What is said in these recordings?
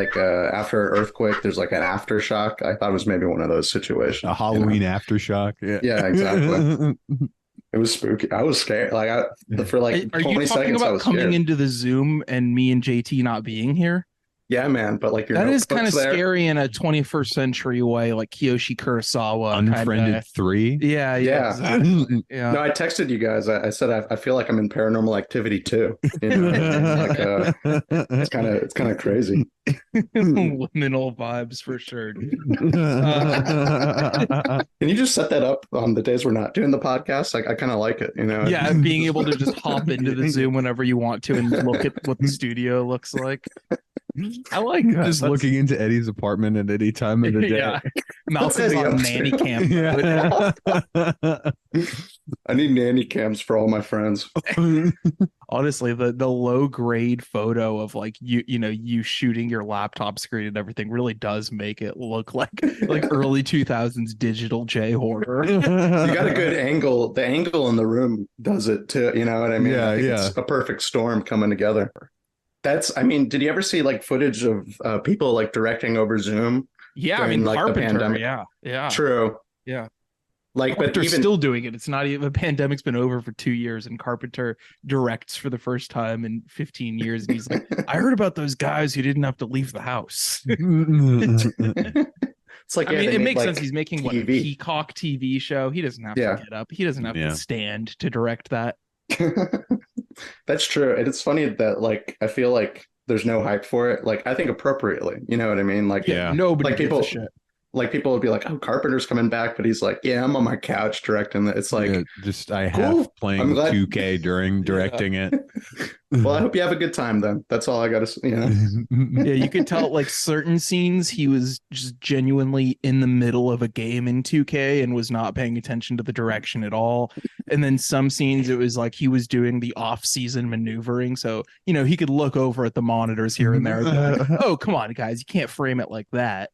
like after an earthquake, there's like an aftershock. I thought it was maybe one of those situations. A Halloween aftershock. Yeah. Yeah, exactly. It was spooky. I was scared. For like Are you 20 talking seconds, I about was coming scared. into the Zoom and me and JT not being here? Yeah, man. But like your That is kind notebook's of there. scary in a 21st century way, like Kiyoshi Kurosawa. Unfriended Kinda. 3. Yeah, Yeah. exactly. Yeah. No, I texted you guys. I said I feel like I'm in Paranormal Activity too. You know, it's kind of crazy. Liminal vibes for sure. Can you just set that up on the days we're not doing the podcast? I kind of like it. You know. Yeah, being able to just hop into the Zoom whenever you want to and look at what the studio looks like. I like that. Just looking into Eddie's apartment at any time of the day. Yeah. Malcolm's on nanny cam. Yeah. I need nanny cams for all my friends. Honestly, the low grade photo of like you shooting your laptop screen and everything really does make it look like early 2000s digital J horror. You got a good angle. The angle in the room does it too. You know what I mean? Yeah, I think yeah. It's a perfect storm coming together. Did you ever see like footage of people like directing over Zoom? Yeah, during, like, the Carpenter. pandemic? Yeah. True. Yeah. Like, but Carpenter's even still doing it. It's not even the pandemic's been over for 2 years, and Carpenter directs for the first time in 15 years. And he's like, I heard about those guys who didn't have to leave the house. it's like I mean, they it made, makes like, sense. He's making what, a TV. Peacock TV show. He doesn't have Yeah. to get up. He doesn't have Yeah. to stand to direct that. That's true. And it's funny that like I feel like there's no hype for it. Like I think appropriately. You know what I mean? Like Yeah. Nobody like gives people a shit. like people would be like, "Oh, Carpenter's coming back," but he's like, "Yeah, I'm on my couch directing it." It's like, Yeah, just I cool. have playing I'm glad- 2K during directing it. well, I hope you have a good time then. That's all I got to say. You know? Yeah, you could tell like certain scenes he was just genuinely in the middle of a game in 2K and was not paying attention to the direction at all. And then some scenes it was like he was doing the off-season maneuvering, so he could look over at the monitors here and there and be like, oh, come on guys, you can't frame it like that.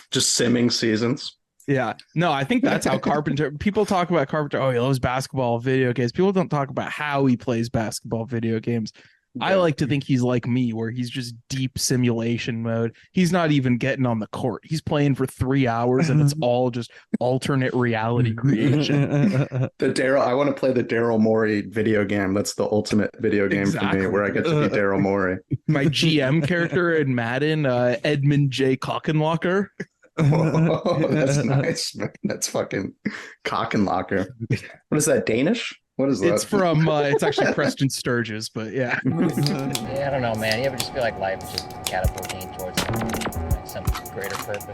Just simming seasons. Yeah, no, I think that's how Carpenter. People talk about Carpenter. Oh, he loves basketball video games. People don't talk about how he plays basketball video games. I like to think he's like me, where he's just deep simulation mode. He's not even getting on the court. He's playing for 3 hours, and it's all just alternate reality creation. I want to play the Daryl Morey video game. That's the ultimate video game for me, where I get to be Daryl Morey. My GM character in Madden, Edmund J. Cockenlocker. Oh, that's nice, man. That's fucking Cockenlocker. What is that, Danish? What is that? It's from, it's actually Preston Sturges, but yeah. Yeah, I don't know, man. You ever just feel like life is just catapulting you towards some greater purpose?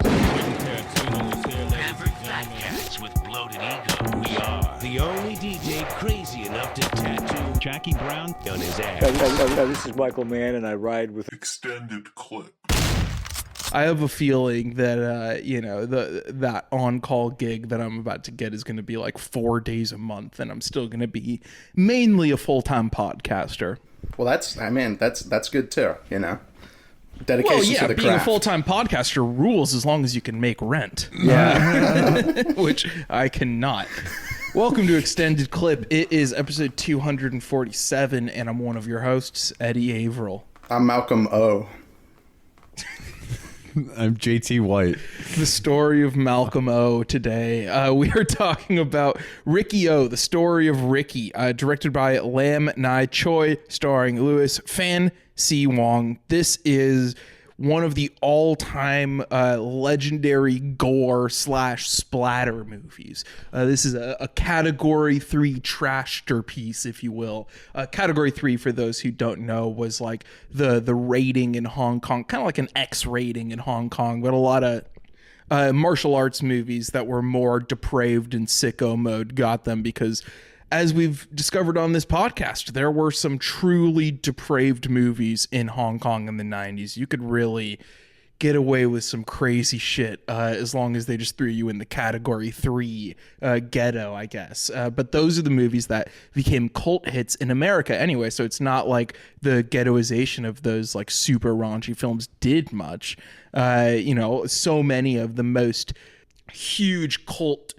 Average fat cats with bloated ego. We are the only DJ crazy enough to tattoo Jackie Brown on his ass. This is Michael Mann, and I ride with Extended clip. I have a feeling that that on-call gig that I'm about to get is going to be like 4 days a month, and I'm still going to be mainly a full-time podcaster. Well, that's good too. Dedication Well, yeah, to the being craft. a full-time podcaster rules as long as you can make rent. Yeah, which I cannot. Welcome to Extended Clip. It is episode 247, and I'm one of your hosts, Eddie Averill. I'm Malcolm O. I'm JT White. The story of Malcolm O today. We are talking about Riki-Oh, the story of Riki, directed by Lam Nai Choi, starring Louis Fan Si Wong. This is one of the all-time legendary gore / splatter movies. This is a category 3 trashterpiece, if you will. Category 3, for those who don't know, was like the rating in Hong Kong, kind of like an X rating in Hong Kong, but a lot of martial arts movies that were more depraved and sicko mode got them because, as we've discovered on this podcast, there were some truly depraved movies in Hong Kong in the 90s. You could really get away with some crazy shit as long as they just threw you in the category 3 ghetto, I guess. But those are the movies that became cult hits in America anyway, so it's not like the ghettoization of those like super raunchy films did much. So many of the most huge cult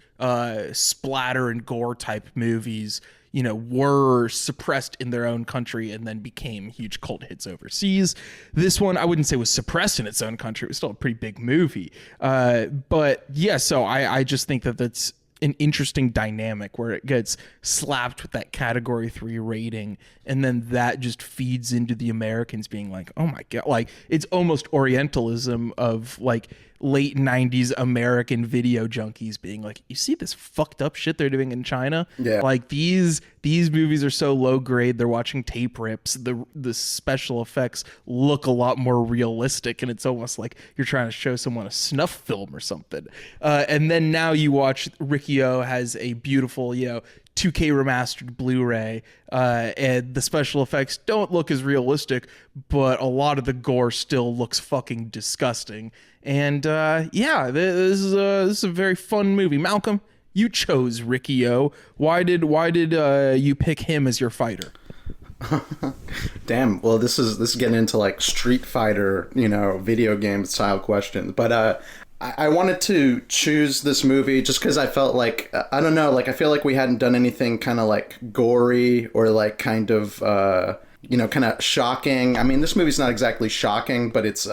splatter and gore type movies, were suppressed in their own country and then became huge cult hits overseas. This one, I wouldn't say was suppressed in its own country. It was still a pretty big movie. But yeah, so I just think that that's an interesting dynamic where it gets slapped with that category 3 rating, and then that just feeds into the Americans being like, oh my God, like it's almost Orientalism of like late 90s American video junkies being like, you see this fucked up shit they're doing in China? Yeah. Like these movies are so low grade, they're watching tape rips. The special effects look a lot more realistic, and it's almost like you're trying to show someone a snuff film or something. And then now you watch Riki-Oh has a beautiful, 2K remastered Blu-ray, and the special effects don't look as realistic, but a lot of the gore still looks fucking disgusting. And this is a very fun movie. Malcolm, you chose Riki-Oh. Why did you pick him as your fighter? Damn. Well, this is getting into like Street Fighter, video game style questions. But I wanted to choose this movie just because I felt like, I don't know, like I feel like we hadn't done anything kind of like gory or like kind of, kind of shocking. I mean, this movie's not exactly shocking, but it's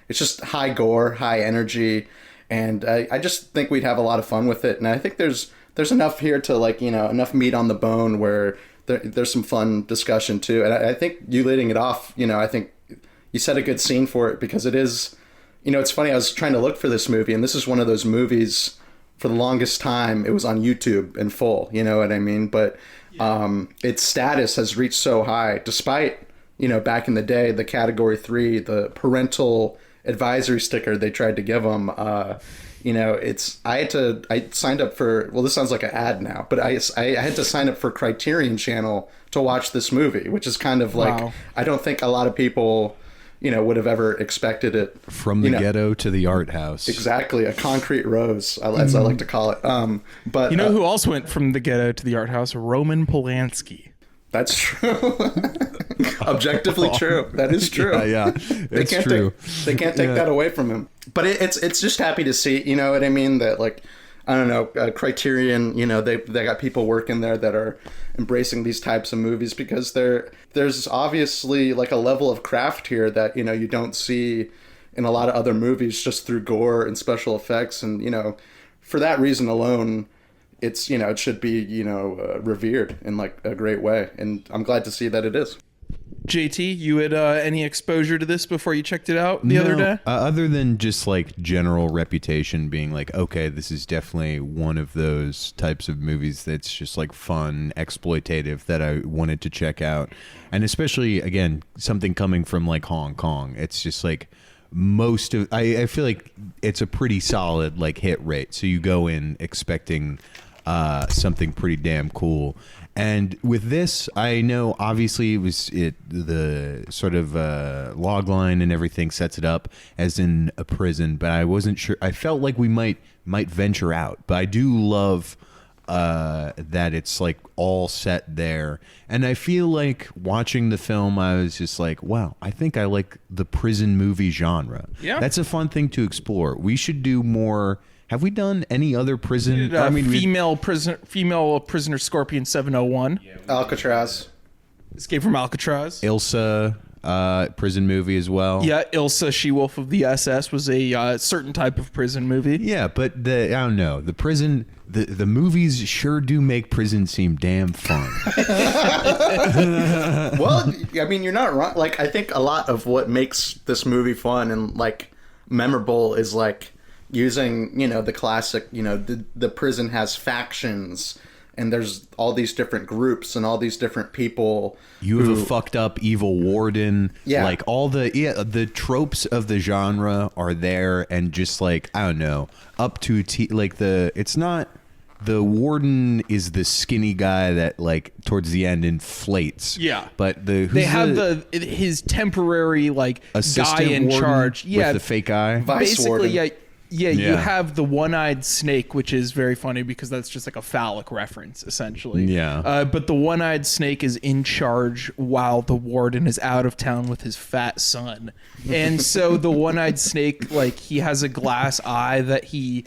just high gore, high energy. And I just think we'd have a lot of fun with it. And I think there's enough here to like, enough meat on the bone where there's some fun discussion too. And I think you leading it off, I think you set a good scene for it because it is, it's funny. I was trying to look for this movie, and this is one of those movies. For the longest time, it was on YouTube in full. You know what I mean? But its status has reached so high, despite back in the day, the Category 3, the parental advisory sticker they tried to give them. I signed up for. Well, this sounds like an ad now, but I had to sign up for Criterion Channel to watch this movie, which is kind of like wow. I don't think a lot of people would have ever expected it. From the ghetto to the art house. Exactly. A concrete rose, as I like to call it. But who else went from the ghetto to the art house? Roman Polanski. That's true. Objectively true. That is true. Yeah, it's true. They can't take that away from him. But it's just happy to see, you know what I mean? That like, I don't know, Criterion, they got people working there that are embracing these types of movies because there's obviously like a level of craft here that, you don't see in a lot of other movies just through gore and special effects. And, for that reason alone, it's, it should be, revered in like a great way. And I'm glad to see that it is. JT, you had any exposure to this before you checked it out the other day? Other than just like general reputation being like, okay, this is definitely one of those types of movies that's just like fun, exploitative that I wanted to check out. And especially, again, something coming from like Hong Kong. It's just like I feel like it's a pretty solid like hit rate. So you go in expecting something pretty damn cool. And with this, I know obviously the sort of log line and everything sets it up as in a prison, but I wasn't sure. I felt like we might venture out, but I do love that it's like all set there. And I feel like watching the film, I was just like, wow, I think I like the prison movie genre. Yeah, that's a fun thing to explore. We should do more. Have we done any other prison? Female prisoner Scorpion 701. Alcatraz. Escape from Alcatraz. Ilsa, prison movie as well. Yeah, Ilsa, She-Wolf of the SS was a certain type of prison movie. Yeah, but I don't know. The prison, the movies sure do make prison seem damn fun. Well, I mean, you're not wrong. Like, I think a lot of what makes this movie fun and like memorable is like using, the classic, the prison has factions and there's all these different groups and all these different people. You have a fucked up evil warden. Yeah. Like all the tropes of the genre are there, and just like, I don't know, up to it's not the warden is the skinny guy that like towards the end inflates. Yeah. But they have his temporary like guy in charge. Yeah. With the fake eye. Basically, warden. Yeah, you have the one-eyed snake, which is very funny because that's just like a phallic reference, essentially. Yeah. But the one-eyed snake is in charge while the warden is out of town with his fat son. And so the one-eyed snake, like, he has a glass eye that he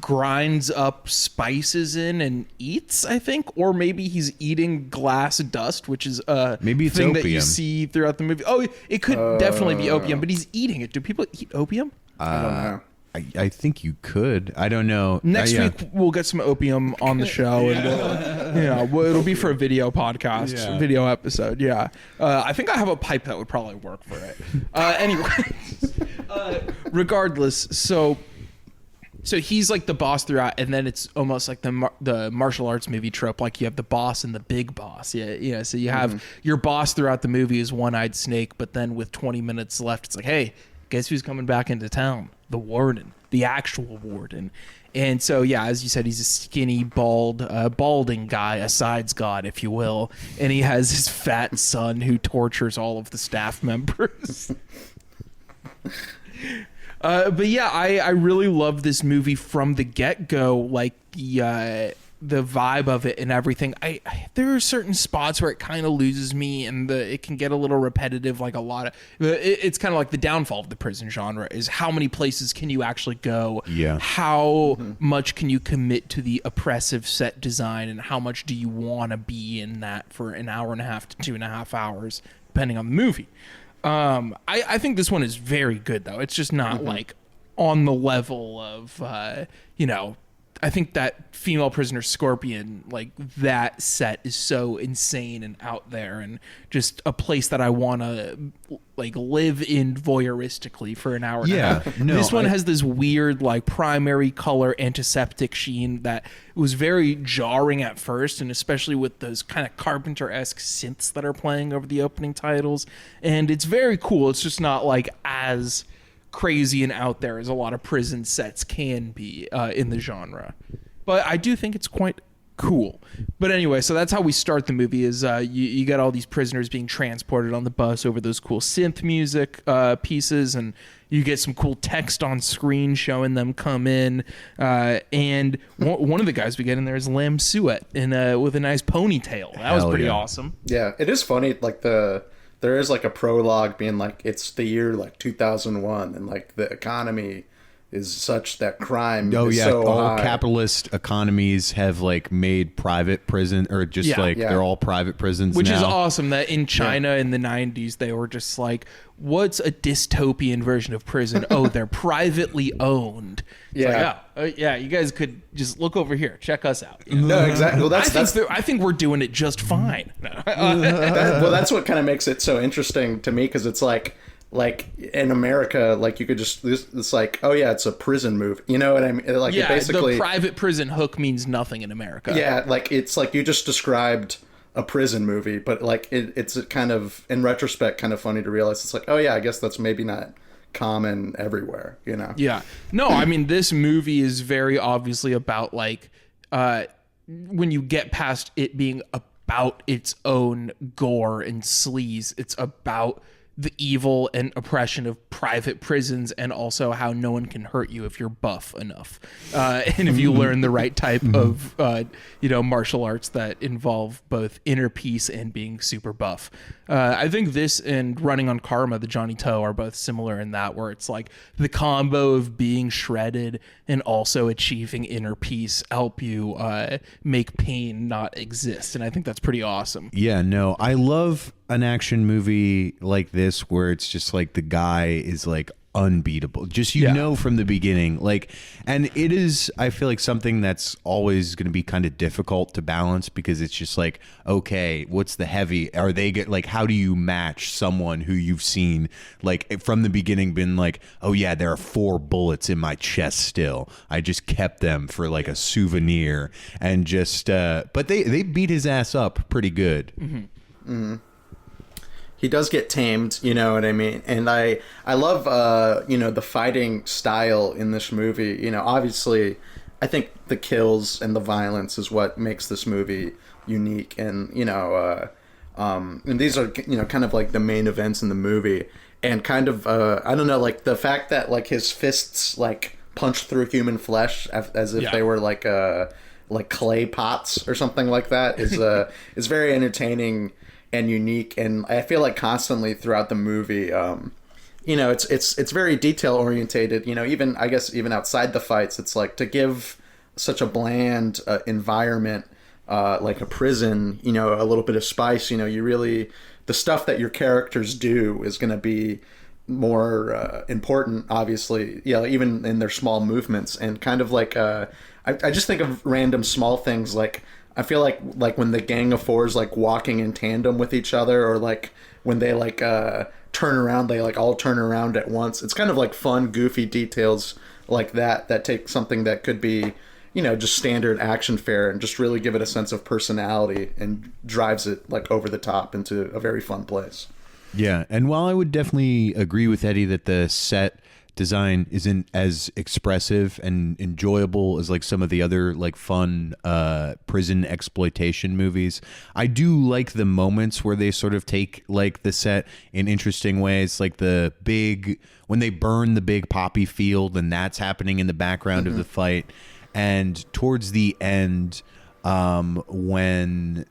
grinds up spices in and eats, I think, or maybe he's eating glass dust, which is a Maybe it's thing that you opium. see throughout the movie. Oh, it could definitely be opium, but he's eating it. Do people eat opium? I don't know. I think you could. I don't know. Next Yeah. week we'll get some opium on the show, and it'll be for a video podcast, Yeah. video episode. Yeah, I think I have a pipe that would probably work for it. Anyway, regardless, so he's like the boss throughout, and then it's almost like the martial arts movie trope, like you have the boss and the big boss. Yeah. So you have your boss throughout the movie is One-Eyed Snake, but then with 20 minutes left, it's like, hey, guess who's coming back into town? The warden, the actual warden. And so, yeah, as you said, he's a skinny, balding guy, a sides god, if you will. And he has his fat son who tortures all of the staff members. But yeah, I really love this movie from the get-go, like the vibe of it and everything. There are certain spots where it kind of loses me, and it can get a little repetitive. Like a lot of it's kind of like the downfall of the prison genre is how many places can you actually go? Yeah. How much can you commit to the oppressive set design, and how much do you want to be in that for an hour and a half to 2.5 hours, depending on the movie. I think this one is very good, though. It's just not like on the level of I think that female prisoner Scorpion, like that set is so insane and out there, and just a place that I want to like live in voyeuristically for an hour and a half. No, this one has this weird like primary color antiseptic sheen that was very jarring at first, and especially with those kind of Carpenter-esque synths that are playing over the opening titles. And it's very cool. It's just not like as crazy and out there as a lot of prison sets can be in the genre, but I do think it's quite cool. But anyway, so that's how we start the movie is you got all these prisoners being transported on the bus over those cool synth music pieces, and you get some cool text on screen showing them come in, and one of the guys we get in there is Lam Suet with a nice ponytail. That was pretty awesome. Yeah, it is funny, like there is like a prologue being like it's the year like 2001, and like the economy is such that crime is so all high. capitalist economies have like made private prison, or just they're all private prisons, which now. is awesome that in China in the 90s they were just like, what's a dystopian version of prison? Oh, they're privately owned. It's like, you guys could just look over here, check us out. No, exactly. Well, I think we're doing it just fine. that's what kind of makes it so interesting to me, because it's like in America, like you could just it's like, oh yeah, it's a prison movie, you know what I mean? Like it basically the private prison hook means nothing in America. Yeah, like it's like you just described a prison movie, but like it's kind of, in retrospect, kind of funny to realize it's like, oh yeah, I guess that's maybe not common everywhere, you know? Yeah. No, I mean, this movie is very obviously about like when you get past it being about its own gore and sleaze, it's about the evil and oppression of private prisons, and also how no one can hurt you if you're buff enough, and if you learn the right type of martial arts that involve both inner peace and being super buff. I think this and Running on Karma, the Johnny Toe, are both similar in that, where it's like the combo of being shredded and also achieving inner peace help you make pain not exist, and I think that's pretty awesome. Yeah, no, I love an action movie like this where it's just like the guy is like unbeatable, just know from the beginning, like, and it is, I feel like, something that's always going to be kind of difficult to balance, because it's just like, okay, what's the heavy, are they get like, how do you match someone who you've seen like from the beginning been like, oh yeah, there are 4 bullets in my chest still, I just kept them for like a souvenir, and just but they beat his ass up pretty good. He does get tamed, you know what I mean? And I love, the fighting style in this movie. You know, obviously, I think the kills and the violence is what makes this movie unique. And, and these are, kind of like the main events in the movie. And kind of, I don't know, like the fact that like his fists like punch through human flesh as if they were like clay pots or something like that is very entertaining and unique. And I feel like constantly throughout the movie, you know, it's very detail orientated. You know, even I guess even outside the fights, it's like to give such a bland environment, like a prison, you know, a little bit of spice. You know, you really the stuff that your characters do is going to be more important, obviously. Yeah, even in their small movements and kind of like I just think of random small things like. I feel like when the Gang of Four is like walking in tandem with each other, or like when they like turn around, they like all turn around at once. It's kind of like fun, goofy details like that take something that could be, you know, just standard action fare and just really give it a sense of personality and drives it like over the top into a very fun place. Yeah, and while I would definitely agree with Eddie that the set design isn't as expressive and enjoyable as like some of the other like fun prison exploitation movies, I do like the moments where they sort of take like the set in interesting ways, like the big when they burn the big poppy field and that's happening in the background of the fight, and towards the end when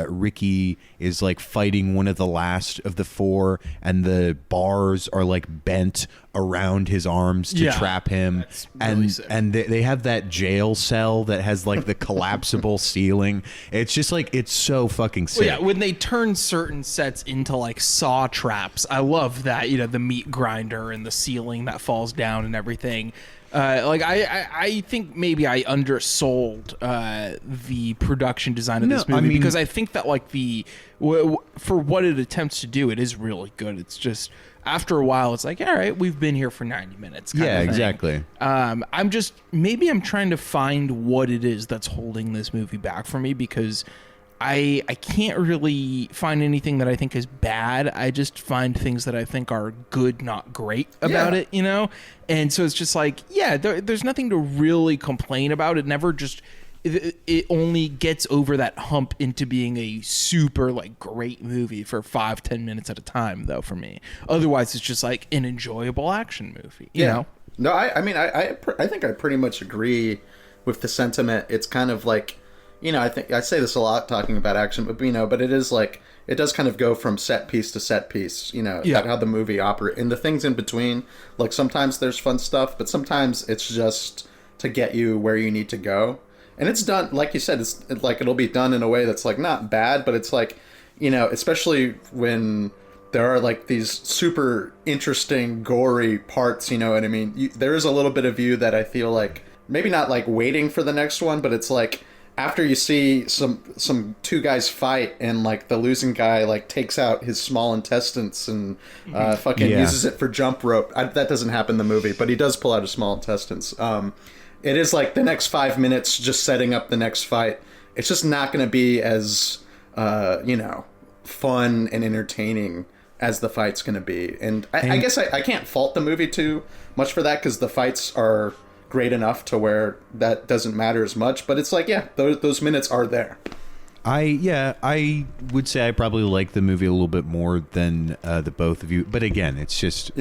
Riki is like fighting one of the last of the four and the bars are like bent around his arms to trap him, really and they have that jail cell that has like the collapsible ceiling. It's just like it's so fucking sick. Well, yeah, when they turn certain sets into like saw traps, I love that, you know, the meat grinder and the ceiling that falls down and everything. Like I think maybe I undersold the production design of this movie, because I think that like for what it attempts to do, it is really good. It's just after a while, it's like, all right, we've been here for 90 minutes. Yeah, exactly. I'm trying to find what it is that's holding this movie back for me, because I can't really find anything that I think is bad. I just find things that I think are good, not great about it, you know? And so it's just like, yeah, there's nothing to really complain about. It never just, it only gets over that hump into being a super like great movie for 5-10 minutes at a time, though, for me. Otherwise, it's just like an enjoyable action movie, you know? No, I mean, I think I pretty much agree with the sentiment. It's kind of like, you know, I think I say this a lot talking about action, but you know, but it is like it does kind of go from set piece to set piece, you know, how the movie operates and the things in between. Like sometimes there's fun stuff, but sometimes it's just to get you where you need to go. And it's done, like you said, it's like it'll be done in a way that's like not bad, but it's like, you know, especially when there are like these super interesting, gory parts, you know what I mean? There is a little bit of you that I feel like maybe not like waiting for the next one, but it's like after you see some two guys fight and like the losing guy like takes out his small intestines and uses it for jump rope. That doesn't happen in the movie, but he does pull out his small intestines. It is like the next 5 minutes just setting up the next fight. It's just not going to be as you know, fun and entertaining as the fight's going to be. And I guess I can't fault the movie too much for that, because the fights are great enough to where that doesn't matter as much, but it's like, yeah, those minutes are there. I would say I probably like the movie a little bit more than the both of you, but again, it's just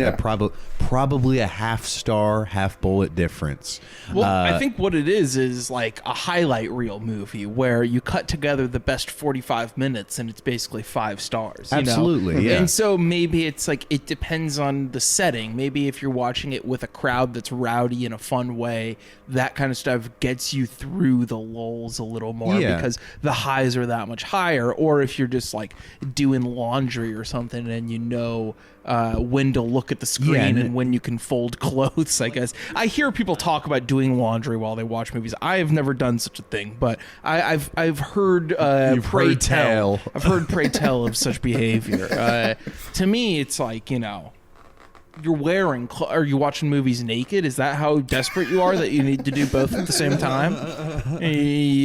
probably a half star, half bullet difference. Well, I think what it is like a highlight reel movie where you cut together the best 45 minutes and it's basically 5 stars. Absolutely, you know? yeah. And so maybe it's like it depends on the setting. Maybe if you're watching it with a crowd that's rowdy in a fun way, that kind of stuff gets you through the lulls a little more because the highs are that much higher. Or if you're just like doing laundry or something and you know when to look at the screen and when you can fold clothes, I guess. I hear people talk about doing laundry while they watch movies. I have never done such a thing, but I've heard pray tell. I've heard pray tell of such behavior. To me, it's like, you know, you're wearing are you watching movies naked? Is that how desperate you are that you need to do both at the same time?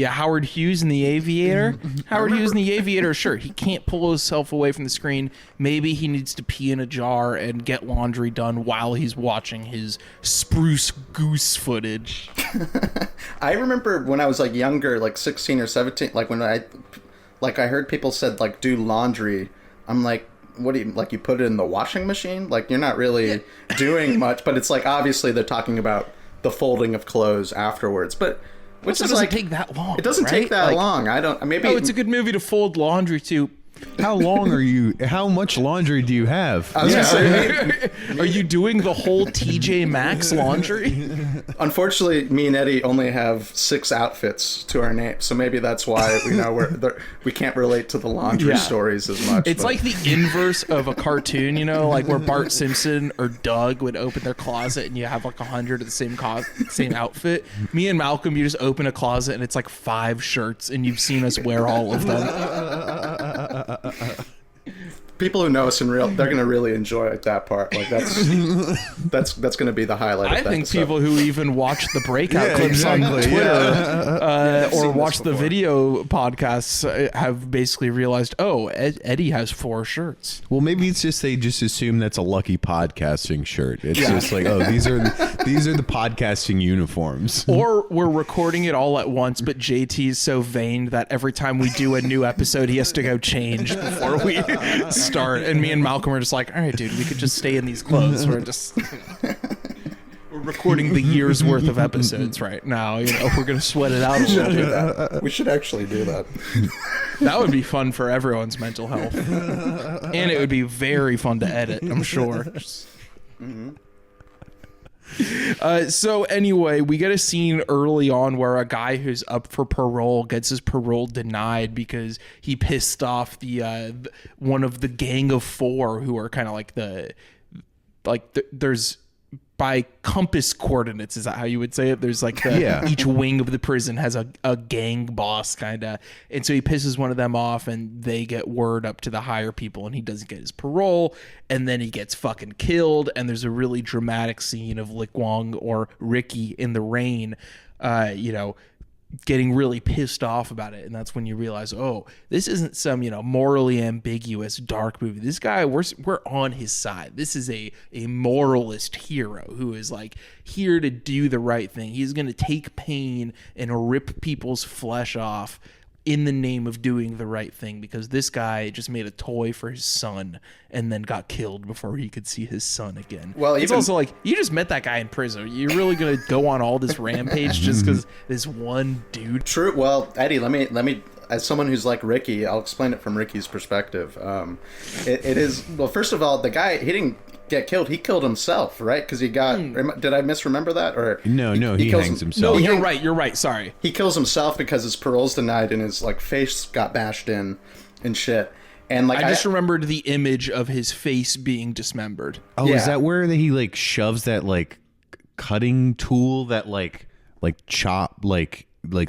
Howard Hughes in The Aviator. Howard Hughes in The Aviator, sure, he can't pull himself away from the screen. Maybe he needs to pee in a jar and get laundry done while he's watching his Spruce Goose footage. I remember when I was like younger, like 16 or 17, like when I heard people said like do laundry. I'm like, what do you, like, you put it in the washing machine? Like, you're not really doing much, but it's like, obviously they're talking about the folding of clothes afterwards, but which doesn't take that long. It doesn't take that long. I don't, maybe. Oh, it's a good movie to fold laundry to. How long are you? How much laundry do you have? I was gonna say, Are you doing the whole TJ Maxx laundry? unfortunately, me and Eddie only have 6 outfits to our name, so maybe that's why we can't relate to the laundry stories as much. It's like the inverse of a cartoon, like where Bart Simpson or Doug would open their closet and you have like 100 of the same outfit. Me and Malcolm, you just open a closet and it's like 5 shirts and you've seen us wear all of them. People who know us in real, they're gonna really enjoy that part. Like that's gonna be the highlight. I of the think episode. people who even watch the breakout clips on Twitter or watch the video podcasts have basically realized, Eddie has 4 shirts. Well, maybe it's just they just assume that's a lucky podcasting shirt. It's just like, these are the podcasting uniforms. Or we're recording it all at once, but JT is so vain that every time we do a new episode, he has to go change before we start. And me and Malcolm are just like, all right, dude, we could just stay in these clothes. We're recording the year's worth of episodes right now. We're gonna sweat it out a little bit. We should actually do that. That would be fun for everyone's mental health, and it would be very fun to edit, I'm sure. So anyway, we get a scene early on where a guy who's up for parole gets his parole denied because he pissed off the one of the gang of 4 who are kind of like there's by compass coordinates, is that how you would say it? There's like each wing of the prison has a gang boss kind of, and so he pisses one of them off and they get word up to the higher people and he doesn't get his parole, and then he gets fucking killed, and there's a really dramatic scene of Likwang or Riki in the rain getting really pissed off about it. And that's when you realize, this isn't some morally ambiguous dark movie. This guy, we're on his side. This is a moralist hero who is like here to do the right thing. He's going to take pain and rip people's flesh off in the name of doing the right thing, because this guy just made a toy for his son and then got killed before he could see his son again. Well, it's also like, you just met that guy in prison. You're really going to go on all this rampage just because this one dude? True. Well, Eddie, let me as someone who's like Ricky, I'll explain it from Ricky's perspective. It is, well, first of all, the guy, he didn't get killed. He killed himself, right? Because he got, did I misremember that? Or No, he hangs himself. No, you're right. Sorry. He kills himself because his parole's denied and his like face got bashed in and shit. And like I just remembered the image of his face being dismembered. Oh, yeah. Is that where he like shoves that like cutting tool that like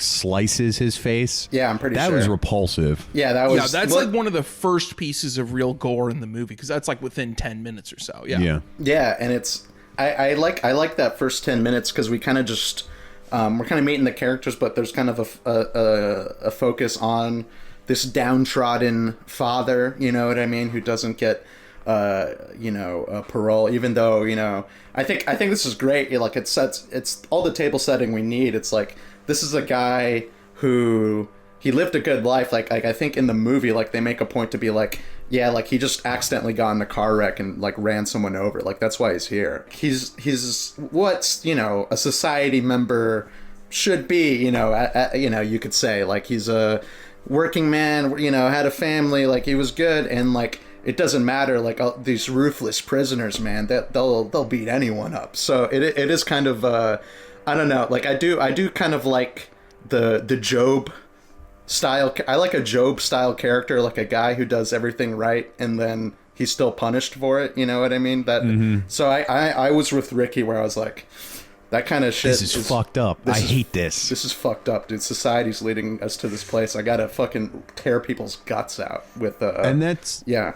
slices his face? Yeah, I'm pretty sure. That was repulsive. Yeah, that was... Yeah, that's like one of the first pieces of real gore in the movie, because that's like within 10 minutes or so. Yeah. Yeah, and it's... I like that first 10 minutes because we kind of just... we're kind of meeting the characters, but there's kind of a focus on this downtrodden father, you know what I mean, who doesn't get... parole, even though, I think this is great. Like it's all the table setting we need. It's like, this is a guy who he lived a good life. Like I think in the movie, like they make a point to be like, yeah, like he just accidentally got in a car wreck and like ran someone over. Like that's why he's here. He's what's, a society member should be, you could say, like he's a working man, had a family, like he was good, and like, it doesn't matter, like these ruthless prisoners, man, that they'll beat anyone up. So it is kind of I don't know, like I do kind of like the Job style. I like a Job style character, like a guy who does everything right and then he's still punished for it. You know what I mean? That So I was with Ricky where I was like, that kind of shit. This is fucked up. I hate this. This is fucked up, dude. Society's leading us to this place. I gotta fucking tear people's guts out with and that's yeah.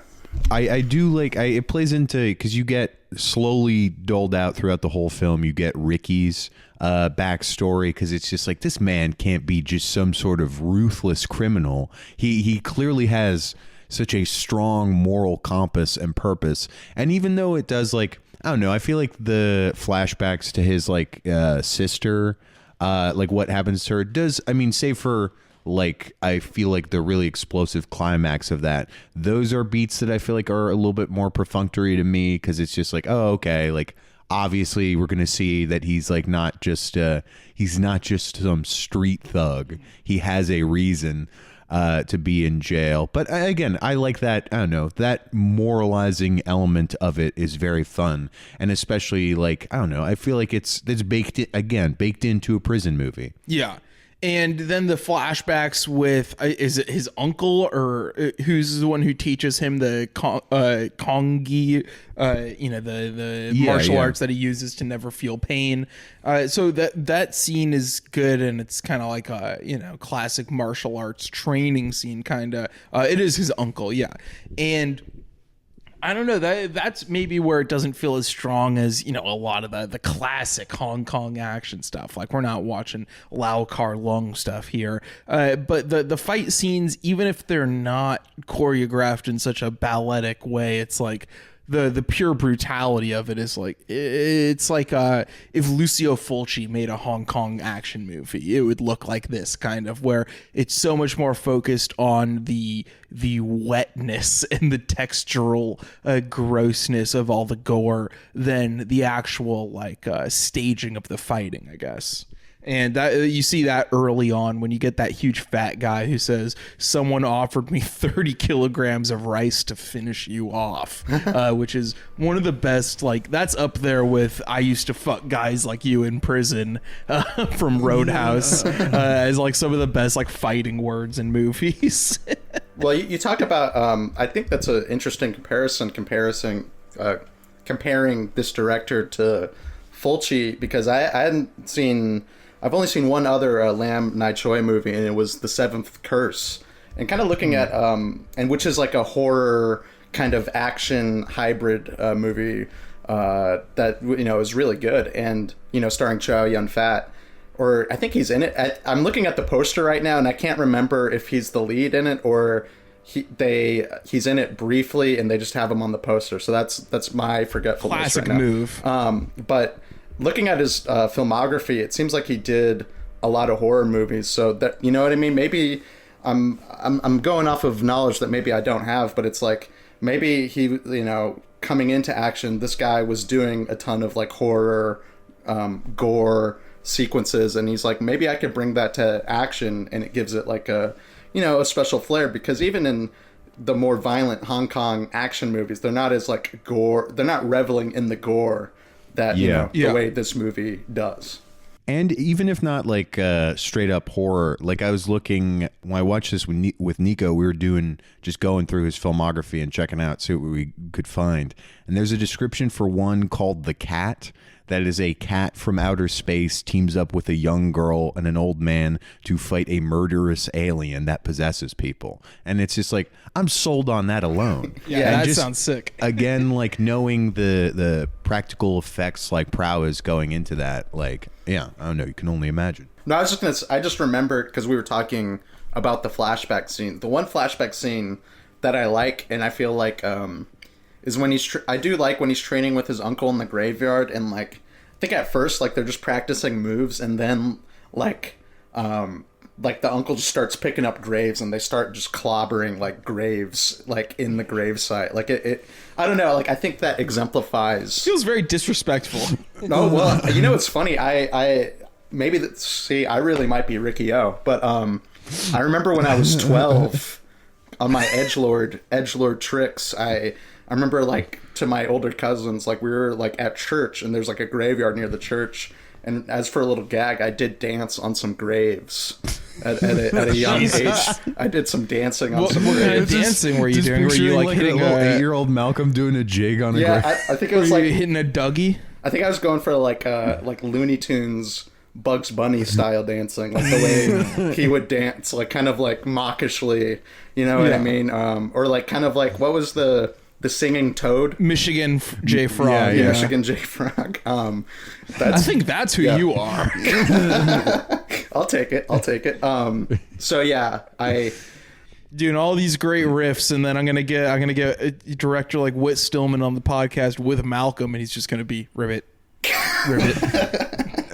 I do like it plays into, because you get slowly doled out throughout the whole film. You get Ricky's backstory, because it's just like, this man can't be just some sort of ruthless criminal. He clearly has such a strong moral compass and purpose. And even though it does, like, I don't know, I feel like the flashbacks to his like sister, like what happens to her does, I mean, save for like, I feel like the really explosive climax of that, those are beats that I feel like are a little bit more perfunctory to me, because it's just like, oh, okay, like obviously we're gonna see that he's like he's not just some street thug. He has a reason. to be in jail. But again, I like that. I don't know, that moralizing element of it is very fun, and especially like, I don't know, I feel like it's baked into a prison movie. Yeah. And then the flashbacks with, is it his uncle or who's the one who teaches him the kongi, the martial arts that he uses to never feel pain. So that scene is good, and it's kind of like a, classic martial arts training scene kind of. It is his uncle, yeah. And I don't know, that's maybe where it doesn't feel as strong as, a lot of the classic Hong Kong action stuff. Like, we're not watching Lau Kar Lung stuff here. But the fight scenes, even if they're not choreographed in such a balletic way, it's like the pure brutality of it is like, it's like if Lucio Fulci made a Hong Kong action movie, it would look like this kind of, where it's so much more focused on the wetness and the textural grossness of all the gore than the actual staging of the fighting, I guess. And that you see that early on when you get that huge fat guy who says, someone offered me 30 kilograms of rice to finish you off, which is one of the best, that's up there with I used to fuck guys like you in prison from Roadhouse as some of the best fighting words in movies. Well, you talk about, I think that's an interesting comparing this director to Fulci, because I've only seen one other Lam Nai Choi movie, and it was The Seventh Curse. And kind of looking at, and which is like a horror kind of action hybrid movie that, is really good. And, starring Chow Yun-fat, or I think he's in it. I'm looking at the poster right now, and I can't remember if he's the lead in it or he's in it briefly, and they just have him on the poster. So that's my forgetfulness. Classic right now. Move. But looking at his filmography, it seems like he did a lot of horror movies. So that, you know what I mean? Maybe I'm going off of knowledge that maybe I don't have, but it's like maybe he, coming into action, this guy was doing a ton of horror, gore sequences, and he's like, maybe I could bring that to action, and it gives it a special flair, because even in the more violent Hong Kong action movies, they're not as gore, they're not reveling in the gore that the way this movie does. And even if not straight up horror, I was looking when I watched this with Nico, we were just going through his filmography and checking out, see what we could find. And there's a description for one called The Cat. That is a cat from outer space teams up with a young girl and an old man to fight a murderous alien that possesses people. And it's just I'm sold on that alone. Yeah, that sounds sick. Again, knowing the practical effects prowess going into that, I don't know, you can only imagine. No, I just remembered, because we were talking about the flashback scene. The one flashback scene that I like, and I feel is when I do like when he's training with his uncle in the graveyard, and I think at first they're just practicing moves, and then the uncle just starts picking up graves, and they start just clobbering graves in the gravesite. It I don't know, I think that exemplifies. Feels very disrespectful. Oh well, it's funny. I really might be Riki-Oh, but I remember when I was 12 on my edgelord tricks, I remember to my older cousins, we were at church, and there's a graveyard near the church, and as for a little gag, I did dance on some graves at a young age. I did some dancing on some graves. What kind of dancing were you doing? Were you hitting a little 8-year-old Malcolm doing a jig on a grave? Yeah, I think it was were you hitting a Dougie? I think I was going for Looney Tunes Bugs Bunny style dancing, the way he would dance, kind of mawkishly, what I mean? Or kind of what was the singing toad? Michigan J. Frog. Yeah. Michigan J. Frog. I think that's who you are. I'll take it. So yeah, doing all these great riffs, and then I'm gonna get a director like Whit Stillman on the podcast with Malcolm, and he's just gonna be rivet.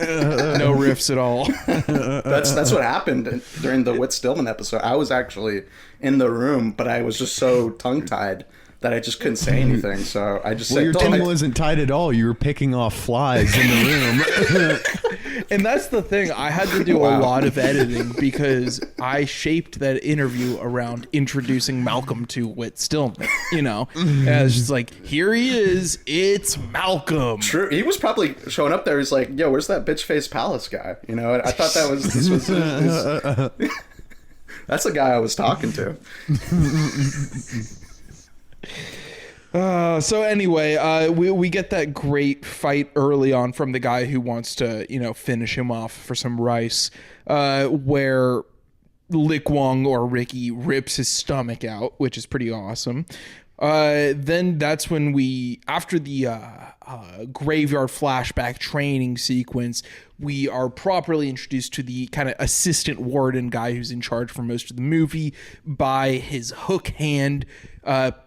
No riffs at all. That's what happened during the Whit Stillman episode. I was actually in the room, but I was just so tongue-tied that I just couldn't say anything. So I just Well, said, your tongue wasn't tied at all. You were picking off flies in the room. And that's the thing. I had to do a lot of editing because I shaped that interview around introducing Malcolm to Whit Stillman. You know, and I was just like, here he is. It's Malcolm. True. He was probably showing up there. He's like, yo, where's that bitch face palace guy? You know, I thought this was his that's the guy I was talking to. So anyway, we get that great fight early on from the guy who wants to, finish him off for some rice, where Lik Wong or Riki rips his stomach out, which is pretty awesome. Then that's when after the graveyard flashback training sequence, we are properly introduced to the kind of assistant warden guy who's in charge for most of the movie by his hook hand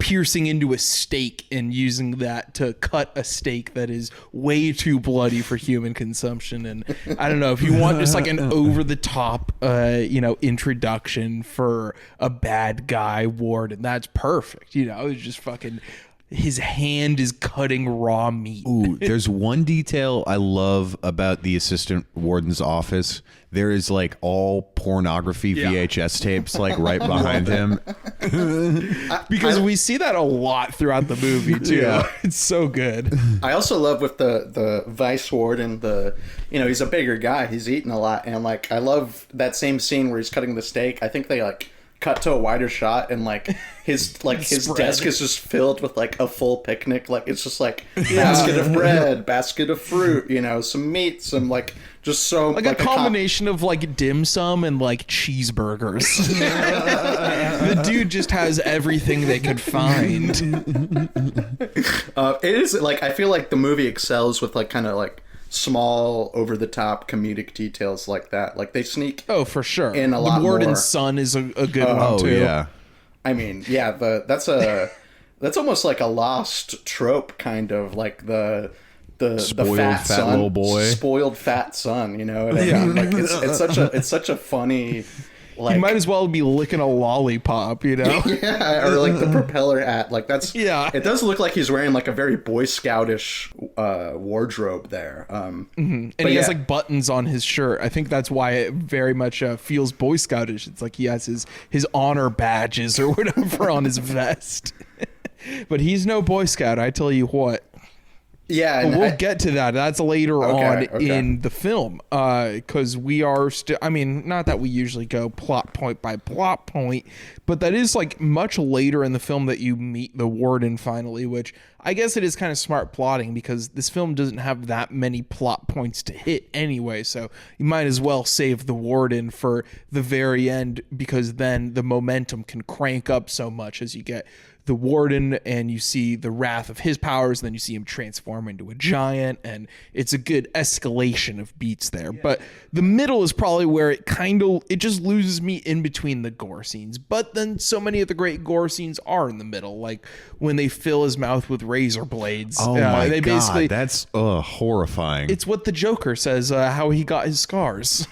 piercing into a steak and using that to cut a steak that is way too bloody for human consumption. And I don't know, if you want just like an over-the-top, introduction for a bad guy warden, that's perfect. It's just fucking... His hand is cutting raw meat. Ooh, there's one detail I love about the assistant warden's office. There is like all pornography VHS tapes like right behind him. Because we see that a lot throughout the movie too. Yeah. It's so good. I also love with the vice warden, he's a bigger guy. He's eating a lot. And like, I love that same scene where he's cutting the steak. I think they like cut to a wider shot and like his desk is just filled with like a full picnic. Like it's just like basket of bread, basket of fruit, some meat, some like just so like a combination of like dim sum and like cheeseburgers. The dude just has everything they could find. It is like, I feel like the movie excels with like kind of like small over the top comedic details like that. Like they sneak for sure in a lot more. The warden's son is a good one too. Yeah. I mean, yeah, that's almost like a lost trope, kind of like the spoiled fat fat son, little boy, spoiled fat son. You know what I mean? Like it's such a funny. Like, you might as well be licking a lollipop, Yeah, or like the propeller hat. Like that's It does look like he's wearing like a very Boy Scoutish wardrobe there. And he has like buttons on his shirt. I think that's why it very much feels Boy Scoutish. It's like he has his honor badges or whatever on his vest. But he's no Boy Scout, I tell you what. Yeah, but we'll get to that. That's later on in the film, because we are still. I mean, not that we usually go plot point by plot point, but that is like much later in the film that you meet the warden finally. Which I guess it is kind of smart plotting because this film doesn't have that many plot points to hit anyway. So you might as well save the warden for the very end because then the momentum can crank up so much as you get the warden and you see the wrath of his powers, and then you see him transform into a giant, and it's a good escalation of beats there. But the middle is probably where it just loses me in between the gore scenes. But then so many of the great gore scenes are in the middle, like when they fill his mouth with razor blades. Oh my God, that's horrifying. It's what the Joker says, how he got his scars.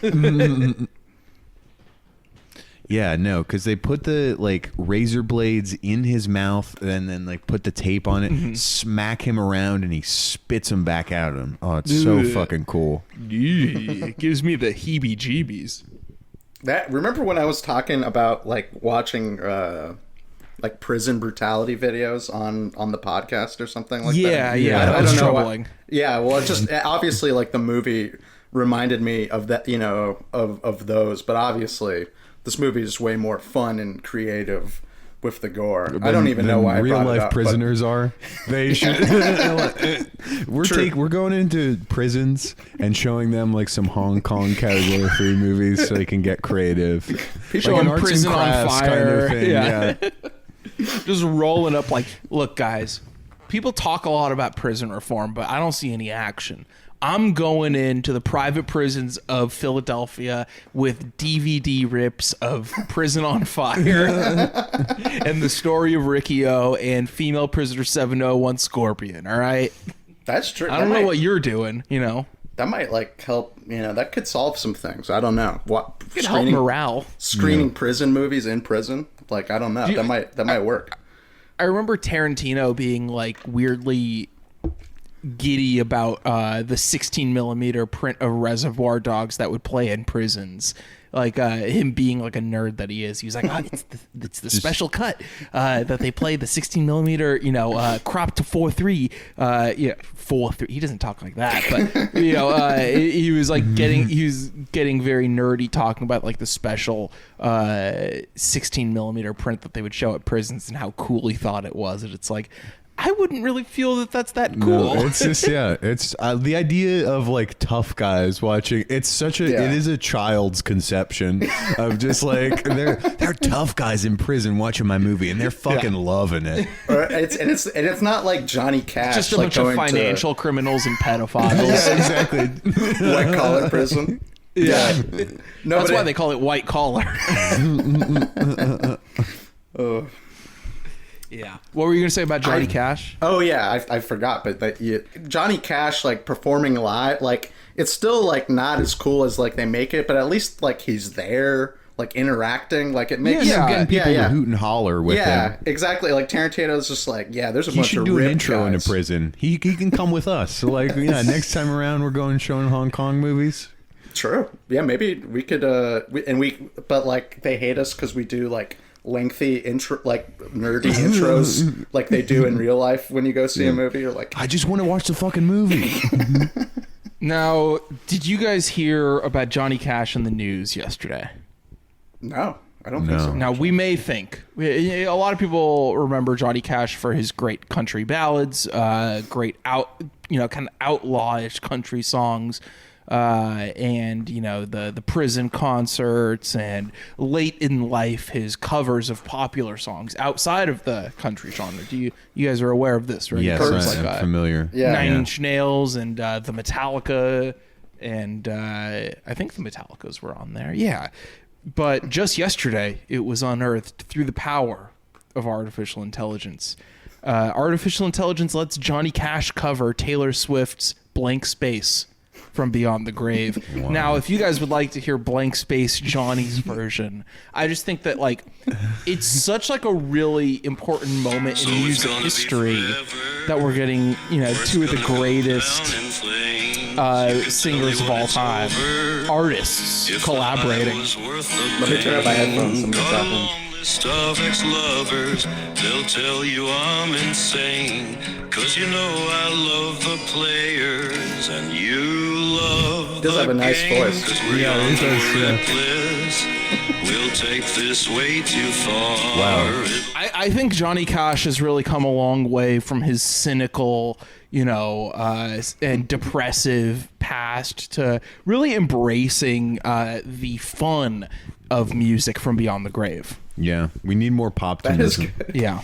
Yeah, no, because they put the like razor blades in his mouth and then like put the tape on it, smack him around, and he spits them back out at him. Oh, it's so fucking cool. It gives me the heebie-jeebies. Remember when I was talking about like watching like prison brutality videos on the podcast or something like that? Yeah, that was troubling. Well, it just obviously like the movie reminded me of that, of those, but obviously this movie is way more fun and creative with the gore. I don't even know why real I brought life it up, prisoners are. They should. We're going into prisons and showing them like some Hong Kong category 3 movies so they can get creative. People like in prison on fire. Kind of thing. Yeah. Just rolling up like, look, guys. People talk a lot about prison reform, but I don't see any action. I'm going into the private prisons of Philadelphia with DVD rips of Prison on Fire and the story of Riki-Oh and female prisoner 701 Scorpion. All right. That's true. I don't know what you're doing, That might like help, that could solve some things. I don't know. What could help morale. Screening prison movies in prison? Like, I don't know. That might work. I remember Tarantino being like weirdly giddy about the 16 millimeter print of Reservoir Dogs that would play in prisons. Like him being like a nerd that he is, he was like, it's the special cut that they play, the 16 millimeter, cropped to 4:3, 4:3. He doesn't talk like that, but he was like getting very nerdy, talking about like the special 16 millimeter print that they would show at prisons and how cool he thought it was. And it's like, I wouldn't really feel that that's that cool. No, it's just it's the idea of like tough guys watching. It's such a it is a child's conception of just like they're tough guys in prison watching my movie and they're fucking loving it. It's not like Johnny Cash, just a like bunch of financial criminals and pedophiles. Yeah, exactly. White collar prison. Yeah, no, that's why they call it white collar. Yeah. What were you gonna say about Johnny Cash? Oh yeah, I forgot. But Johnny Cash like performing live, like it's still like not as cool as like they make it, but at least like he's there, like interacting, like it makes getting people to hoot and holler with him. Yeah, exactly. Like Tarantino's just like, there's a bunch of should do an intro guys. in a prison. He can come with us. So like next time around we're going showing Hong Kong movies. True. Yeah, maybe we could. But like they hate us because we do like lengthy intro, like nerdy intros, like they do in real life when you go see a movie. Or like, I just want to watch the fucking movie. Now, did you guys hear about Johnny Cash in the news yesterday? No, I don't think so. Now, we may think. A lot of people remember Johnny Cash for his great country ballads, great kind of outlawish country songs, and the prison concerts, and late in life his covers of popular songs outside of the country genre. You guys are aware of this, right? Yes, I'm familiar. Yeah, Nine Inch Nails and the Metallica, and I think the Metallicas were on there. Yeah, but just yesterday it was unearthed through the power of artificial intelligence. Artificial intelligence lets Johnny Cash cover Taylor Swift's Blank Space from Beyond the Grave. Wow. Now, if you guys would like to hear Blank Space Johnny's version, I just think that like it's such like a really important moment in music history that we're getting, two of the greatest singers of all time, artists collaborating. Let me turn up my headphones. Of ex-lovers, they'll tell you I'm insane, 'cause I love the players and you love he does have a nice voice. Yeah, he does. We'll take this way too far. Wow. I think Johnny Cash has really come a long way from his cynical, and depressive past to really embracing the fun of music from Beyond the Grave. Yeah, we need more pop to That is this. good. Yeah.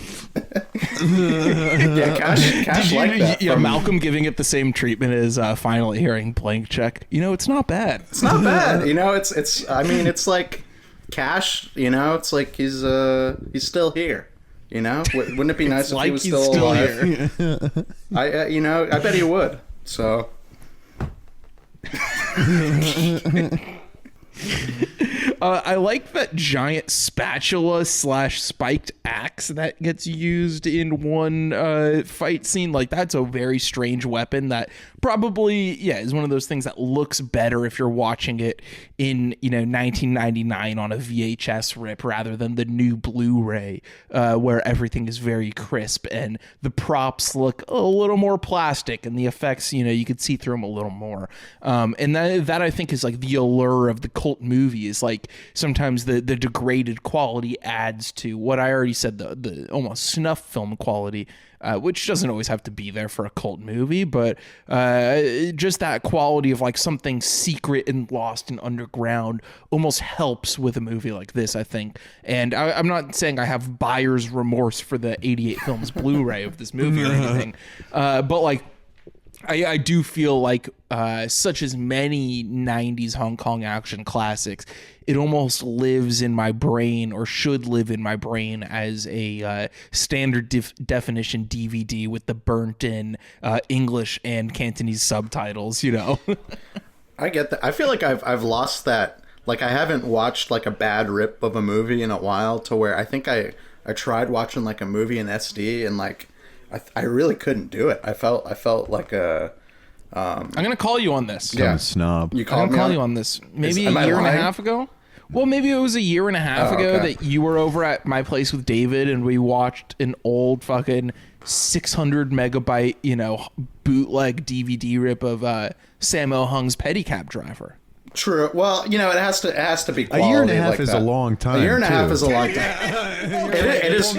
Yeah, Cash like that. Yeah, Malcolm giving it the same treatment as finally hearing Blank Check. It's not bad. It's not bad. It's. I mean, it's like Cash. It's like he's still here. Wouldn't it be nice if he was still alive? Here. I bet he would. So. I like that giant spatula / spiked axe that gets used in one fight scene. Like, that's a very strange weapon that probably, is one of those things that looks better if you're watching it in, 1999 on a VHS rip rather than the new Blu-ray, where everything is very crisp and the props look a little more plastic and the effects, you could see through them a little more. And that I think is like the allure of the cult movie, is like sometimes the degraded quality adds to what I already said, the almost snuff film quality, which doesn't always have to be there for a cult movie, but just that quality of like something secret and lost and underground almost helps with a movie like this, I think. And I'm not saying I have buyer's remorse for the 88 Films Blu-ray of this movie or anything, but like I do feel like such as many 90s Hong Kong action classics, it almost lives in my brain, or should live in my brain, as a standard definition DVD with the burnt in English and Cantonese subtitles, I get that. I feel like I've lost that. Like, I haven't watched like a bad rip of a movie in a while, to where I think I I tried watching like a movie in SD, and like I really couldn't do it. I felt like a I'm gonna call you on this. I'm a snob. You I'm called gonna me call on you on this. Maybe Am a I year and a lying? half ago. Well, maybe it was a year and a half ago okay. that you were over at my place with David, and we watched an old fucking 600 megabyte, bootleg DVD rip of Sammo Hung's Pedicab Driver. True. Well, it has to be A quality. year and a half like is that. a long time. A year and a half too. is a long time. It is.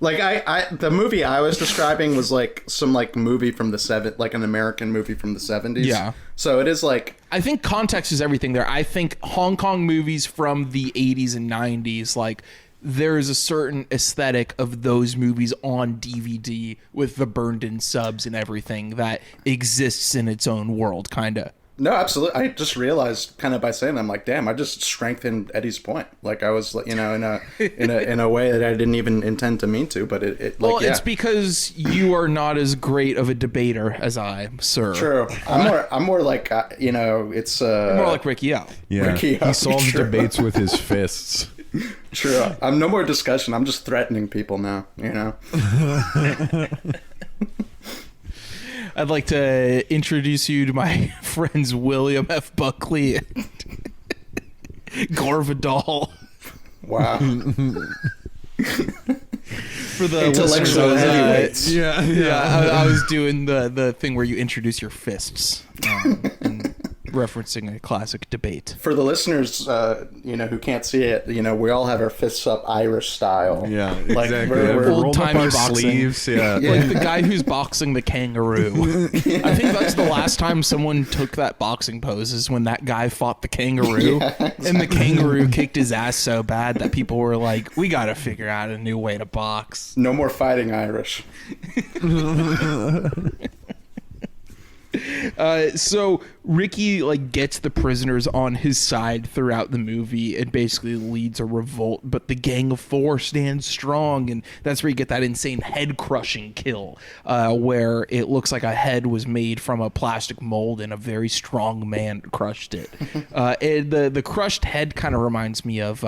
Like the movie I was describing was like some like movie from the like an American movie from the 70s. Yeah. So it is like, I think context is everything there. I think Hong Kong movies from the 80s and 90s, like, there is a certain aesthetic of those movies on DVD with the burned in subs and everything that exists in its own world, kind of. no, absolutely. I just realized kind of by saying that, I'm like, damn, I just strengthened Eddie's point. Like I was, in a way that I didn't even intend to mean to, but it like, Well, yeah. it's because you are not as great of a debater as I, sir. True. I'm more like, it's You're more like Riki-Oh. Yeah, Riki-Oh, he solves true. debates with his fists. True. I'm no more discussion. I'm just threatening people now, I'd like to introduce you to my friends William F. Buckley and Gore Vidal. Wow. For the Intellectual listeners, heavyweights. I was doing the thing where you introduce your fists, and referencing a classic debate. For the listeners, who can't see it, we all have our fists up Irish style. Yeah, Like, exactly. we're Rolled up old-timey our boxing. sleeves. Yeah. Like the guy who's boxing the kangaroo. I think that's the last time someone took that boxing pose is when that guy fought the kangaroo. And the kangaroo kicked his ass so bad that people were like, we got to figure out a new way to box. No more fighting Irish. So Riki gets the prisoners on his side throughout the movie and basically leads a revolt, but the Gang of Four stands strong, and that's where you get that insane head crushing kill, where it looks like a head was made from a plastic mold and a very strong man crushed it. And the crushed head kind of reminds me of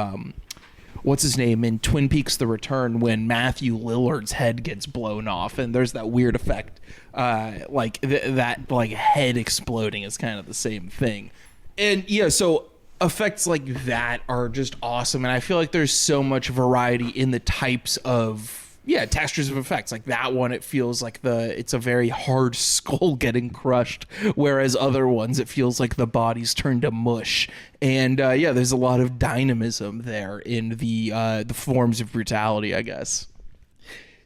what's his name in Twin Peaks: The Return, when Matthew Lillard's head gets blown off, and there's that weird effect, that head exploding is kind of the same thing. And yeah, so effects like that are just awesome, and I feel like there's so much variety in the types of textures of effects. Like that one, it feels like it's a very hard skull getting crushed, whereas other ones it feels like the body's turned to mush. And there's a lot of dynamism there in the forms of brutality, I guess.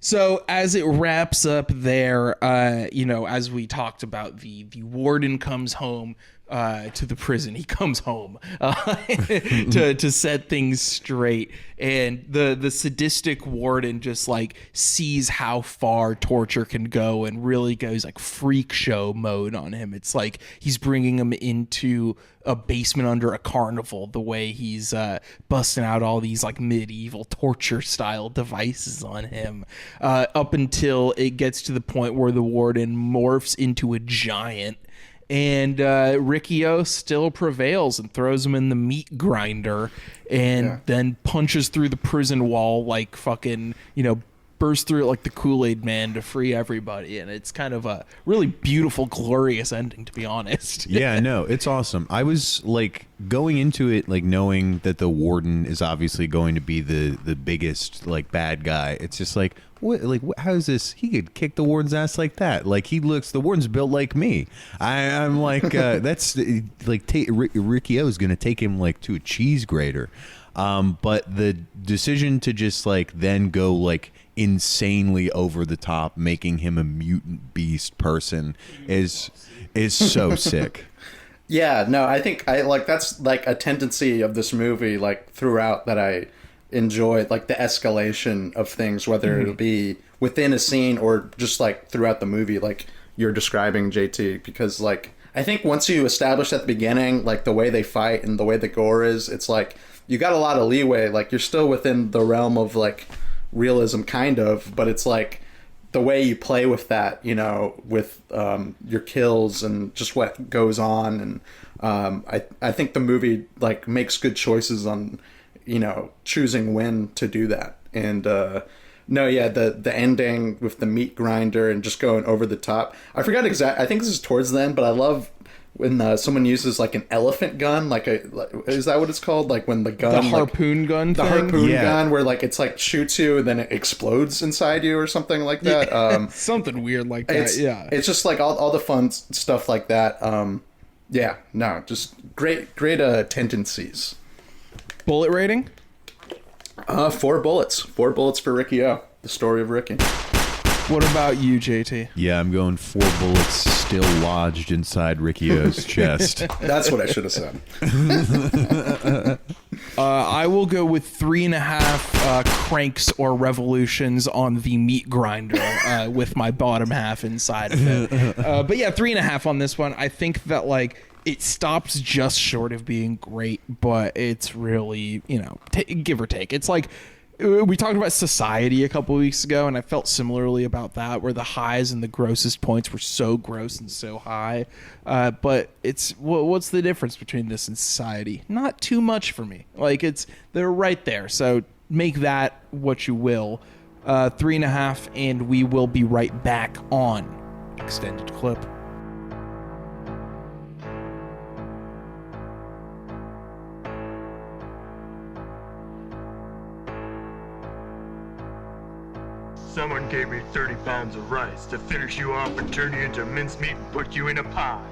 So as it wraps up there, as we talked about, the warden comes home to the prison. He comes home to set things straight, and the sadistic warden just sees how far torture can go and really goes freak show mode on him. It's like he's bringing him into a basement under a carnival, the way he's busting out all these medieval torture style devices on him, up until it gets to the point where the warden morphs into a giant. And Riki-Oh still prevails and throws him in the meat grinder, and then punches through the prison wall bursts through it like the Kool-Aid Man to free everybody. And it's kind of a really beautiful, glorious ending, to be honest. Yeah, no, it's awesome. I was going into it knowing that the warden is obviously going to be the biggest bad guy. It's just how is this? He could kick the warden's ass like that. The warden's built like me. I'm that's Riki-Oh is going to take him to a cheese grater. But the decision to just then go insanely over the top, making him a mutant beast person is so sick. Yeah, no, I think that's a tendency of this movie throughout that I enjoy, the escalation of things, whether it'll be within a scene or just throughout the movie, you're describing, JT, because I think once you establish at the beginning the way they fight and the way the gore is, it's you got a lot of leeway. You're still within the realm of realism, kind of, but it's the way you play with that, with your kills and just what goes on. And I think the movie makes good choices on choosing when to do that. And no, yeah, the ending with the meat grinder and just going over the top. I forgot I think this is towards the end, but I love when someone uses like an elephant gun, is that what it's called? Like when the gun, the harpoon gun, the thing? harpoon gun, where like it's like shoots you and then it explodes inside you or something like that. Something weird like that. It's just like all the fun stuff like that. Yeah, no, just great tendencies. Bullet rating? 4 bullets. 4 bullets for Riki-Oh, the story of Riki. What about you, JT? Yeah, I'm going 4 bullets still lodged inside Riki-Oh's chest. That's what I should have said. I will go with 3.5 cranks or revolutions on the meat grinder with my bottom half inside of it. But yeah, 3.5 on this one. I think that like it stops just short of being great, but it's really, give or take. It's like we talked about Society a couple weeks ago, and I felt similarly about that, where the highs and the grossest points were so gross and so high. But it's what's the difference between this and Society? Not too much for me. Like they're right there. So make that what you will. 3.5, and we will be right back on Extended Clip. Someone gave me 30 pounds of rice to finish you off and turn you into mincemeat and put you in a pie.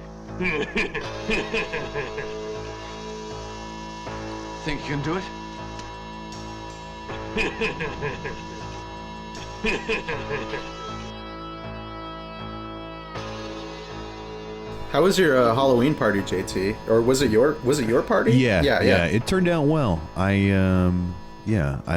Think you can do it? How was your Halloween party, JT? Or was it your party? Yeah. It turned out well. A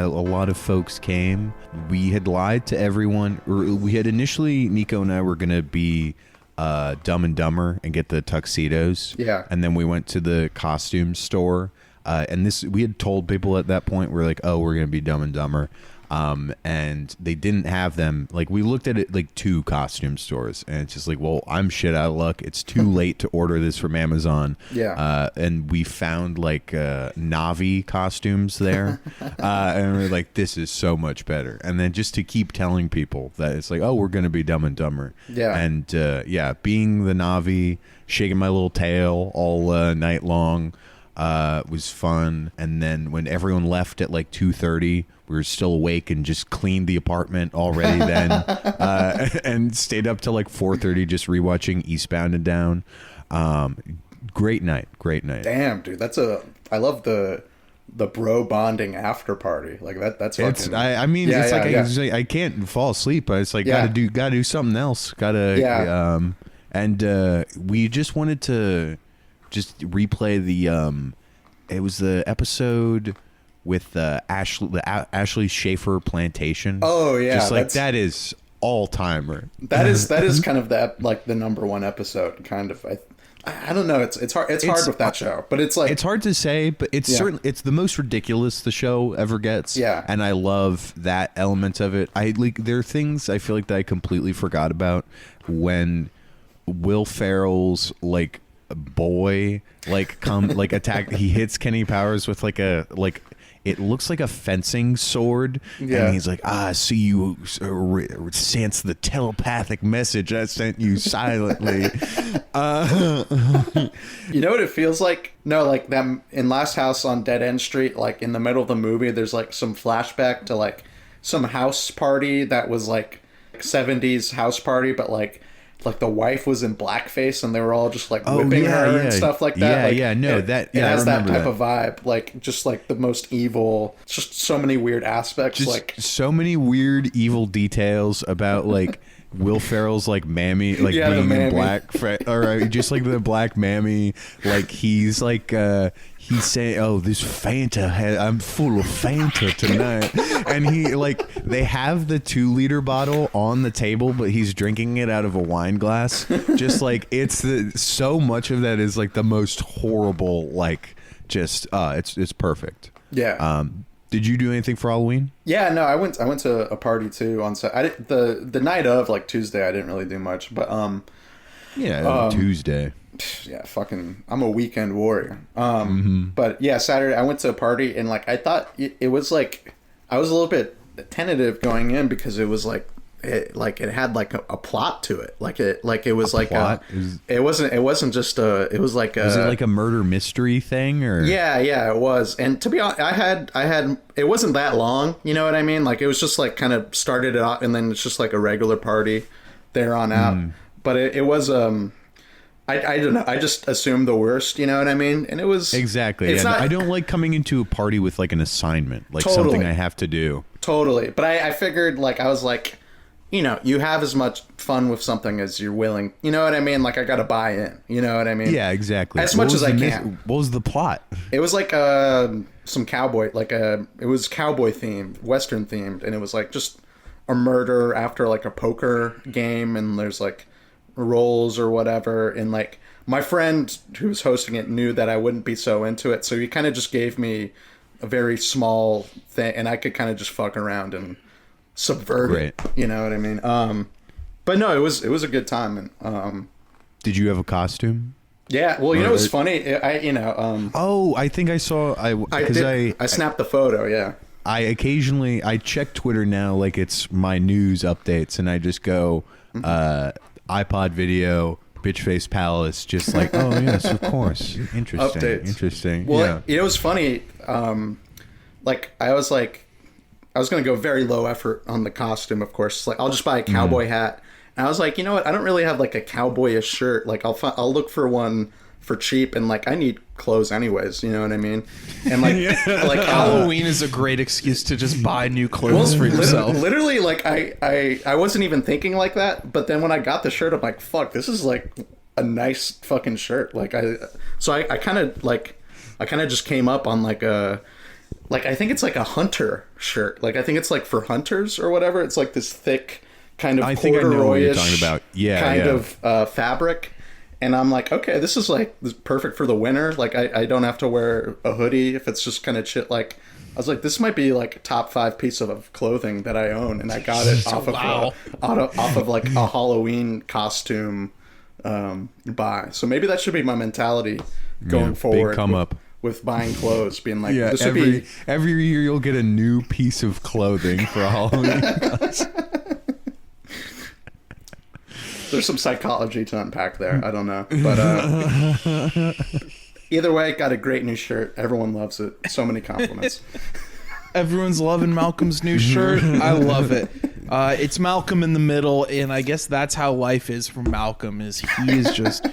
lot of folks came. We had lied to everyone. We had initially, Nico and I were going to be Dumb and Dumber and get the tuxedos. Yeah. And then we went to the costume store. And we had told people at that point, we're like, oh, we're going to be Dumb and Dumber. And they didn't have them. Like, we looked at it like 2 costume stores, and it's just like, well, I'm shit out of luck. It's too late to order this from Amazon. Yeah. And we found like Navi costumes there, and we're like, this is so much better. And then just to keep telling people that it's like, oh, we're gonna be Dumb and Dumber. Yeah. And being the Navi, shaking my little tail all night long. Was fun. And then when everyone left at like 2:30, we were still awake and just cleaned the apartment already then, and stayed up till like 4:30 just rewatching Eastbound and Down. Great night. Damn, dude, I love the bro bonding after party. Like that's fucking, I can't fall asleep, but it's like gotta do something else. And we just wanted to just replay the it was the episode with Ashley Schaefer plantation. Oh yeah, just like that is all timer. That is kind of the number one episode. Kind of, I don't know. It's hard. It's hard with that show, but it's like it's hard to say. But it's certainly it's the most ridiculous the show ever gets. Yeah, and I love that element of it. There are things I feel like that I completely forgot about when Will Ferrell's like boy attack. He hits Kenny Powers with it looks like a fencing sword, and he's like, I see you sense the telepathic message I sent you silently. You know what it feels like? No, like them in Last House on Dead End Street, like in the middle of the movie, there's like some flashback to like some house party that was like 70s house party, but like the wife was in blackface and they were all just like whipping her and stuff like that. It has that type of vibe, like just like the most evil, just so many weird aspects, just like so many weird evil details about like Will Ferrell's like mammy, like being in black, or just like the black mammy, like he's like he's saying, oh, this Fanta, I'm full of Fanta tonight. And he, like, they have the 2-liter bottle on the table, but he's drinking it out of a wine glass. Just like, so much of that is like the most horrible, like, just, it's perfect. Yeah. Did you do anything for Halloween? Yeah, no, I went to a party too on Saturday. The night of, like, Tuesday, I didn't really do much, but, Tuesday. Yeah, fucking, I'm a weekend warrior. But yeah, Saturday I went to a party and like I thought it was like I was a little bit tentative going in because it was like it had like a plot to it. It was like plot? it wasn't just a, it was like a, Was it like a murder mystery thing or? Yeah, it was. And to be honest, I had it wasn't that long, you know what I mean? Like it was just like kind of started it out and then it's just like a regular party there on out. But it was I don't know. I just assumed the worst, you know what I mean? And it was Exactly. It's Yeah. not, I don't like coming into a party with like an assignment, like Totally. something I have to do. Totally. But I figured, like, I was like, you know, you have as much fun with something as you're willing. You know what I mean? Like, I got to buy in. You know what I mean? Yeah, exactly. As much as I can. What was the plot? It was like some cowboy, it was cowboy themed, Western themed. And it was like just a murder after like a poker game. And there's like rolls or whatever. And like my friend who was hosting it knew that I wouldn't be so into it. So he kind of just gave me a very small thing. And I could kind of just fuck around and subvert it, you know what I mean? But no, it was a good time. And Did you have a costume? yeah, well, you know, it was funny. Oh, I think I saw. I snapped the photo. Yeah, I occasionally check Twitter now, like it's my news updates, and I just go iPod video, bitch face palace, just like oh yes, of course, interesting, Updates. interesting. Well, it was funny. Like I was gonna go very low effort on the costume, of course. Like I'll just buy a cowboy hat. And I was like, you know what? I don't really have like a cowboyish shirt. Like I'll look for one for cheap, and like I need clothes anyways. You know what I mean? And like like Halloween is a great excuse to just buy new clothes for yourself. Literally, like I wasn't even thinking like that. But then when I got the shirt, I'm like, fuck, this is like a nice fucking shirt. Like I kind of just came up on like a. Like, I think it's like a hunter shirt. Like, I think it's like for hunters or whatever. It's like this thick kind of I think I know what you're talking corduroy-ish about. Yeah, kind yeah. of fabric. And I'm like, okay, this is perfect for the winter. Like, I don't have to wear a hoodie if it's just kind of shit. Like, I was like, this might be like a top 5 piece of clothing that I own. And I got it off of like a Halloween costume buy. So maybe that should be my mentality going forward. Big come up. With buying clothes, being like, Yeah, this would be every year you'll get a new piece of clothing for Halloween. There's some psychology to unpack there. I don't know, but either way, got a great new shirt. Everyone loves it. So many compliments. Everyone's loving Malcolm's new shirt. I love it. It's Malcolm in the middle, and I guess that's how life is for Malcolm. Is he is just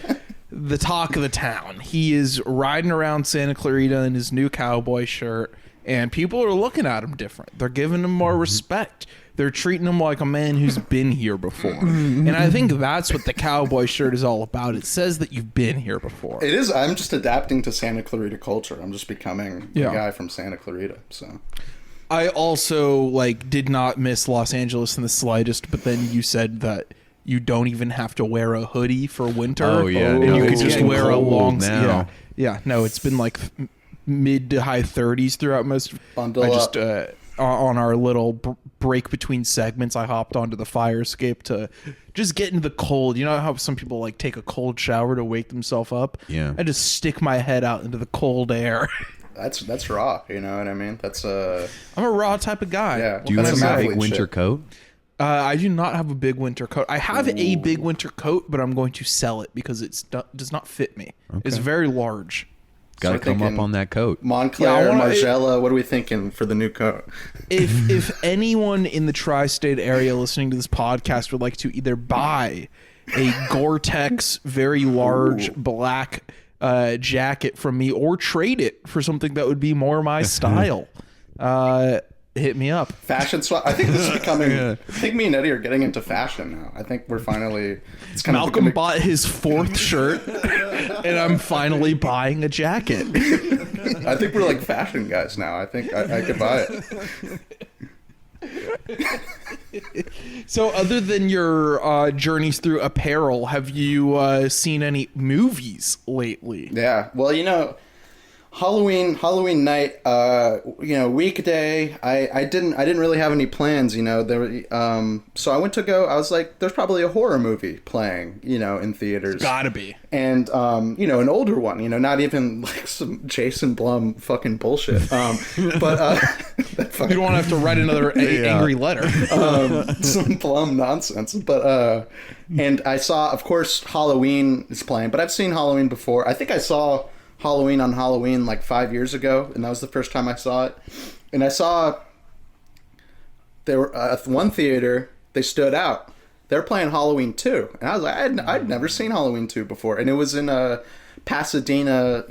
the talk of the town. He is riding around Santa Clarita in his new cowboy shirt, and people are looking at him different. They're giving him more respect. They're treating him like a man who's been here before. And I think that's what the cowboy shirt is all about. It says that you've been here before. It is. I'm just adapting to Santa Clarita culture. I'm just becoming a guy from Santa Clarita. So I also did not miss Los Angeles in the slightest, but then you said that you don't even have to wear a hoodie for winter. Oh, yeah. And No, you it's could just getting wear a cold long now. Yeah. No, it's been like mid to high 30s throughout most. Bundle I just up. On our little break between segments, I hopped onto the fire escape to just get into the cold. You know how some people take a cold shower to wake themselves up? Yeah. I just stick my head out into the cold air. that's raw. You know what I mean? That's I'm a raw type of guy. Yeah. Do you That's have some a big athlete winter shit. coat? I do not have a big winter coat. I have a big winter coat, but I'm going to sell it because it does not fit me. It's very large. Got to come up thinking on that coat. Montclair, Margiela. What are we thinking for the new coat? If anyone in the tri-state area listening to this podcast would like to either buy a Gore-Tex very large black jacket from me or trade it for something that would be more my style, hit me up. Fashion swap. I think this is becoming. I think me and Eddie are getting into fashion now. I think we're finally. It's kind Malcolm of bought his 4th shirt, and I'm finally buying a jacket. I think we're like fashion guys now. I think I could buy it. So, other than your journeys through apparel, have you seen any movies lately? Yeah. Well, Halloween night, weekday. I didn't really have any plans, so I went to go. I was like, there's probably a horror movie playing, in theaters. It's gotta be. And an older one, not even like some Jason Blum fucking bullshit. But You don't want to have to write another angry letter. some Blum nonsense. But and I saw, of course, Halloween is playing, but I've seen Halloween before. I think I saw Halloween on Halloween like 5 years ago, and that was the first time I saw it. And I saw there were at one theater, they stood out. They're playing Halloween 2, and I was like, I'd never seen Halloween 2 before, and it was in Pasadena,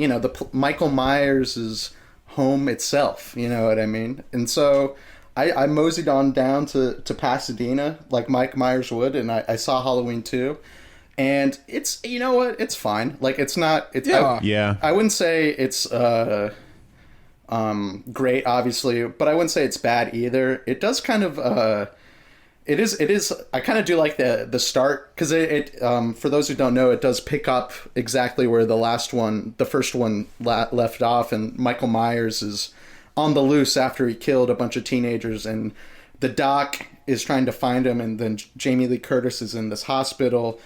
Michael Myers' home itself. You know what I mean? And so I moseyed on down to Pasadena like Mike Myers would, and I saw Halloween 2. And it's, it's fine. Like, it's not, it's, Yeah. I wouldn't say it's, great, obviously, but I wouldn't say it's bad either. It does kind of, it is, I kind of do like the start, because it for those who don't know, it does pick up exactly where the first one left off, and Michael Myers is on the loose after he killed a bunch of teenagers, and the doc is trying to find him, and then Jamie Lee Curtis is in this hospital.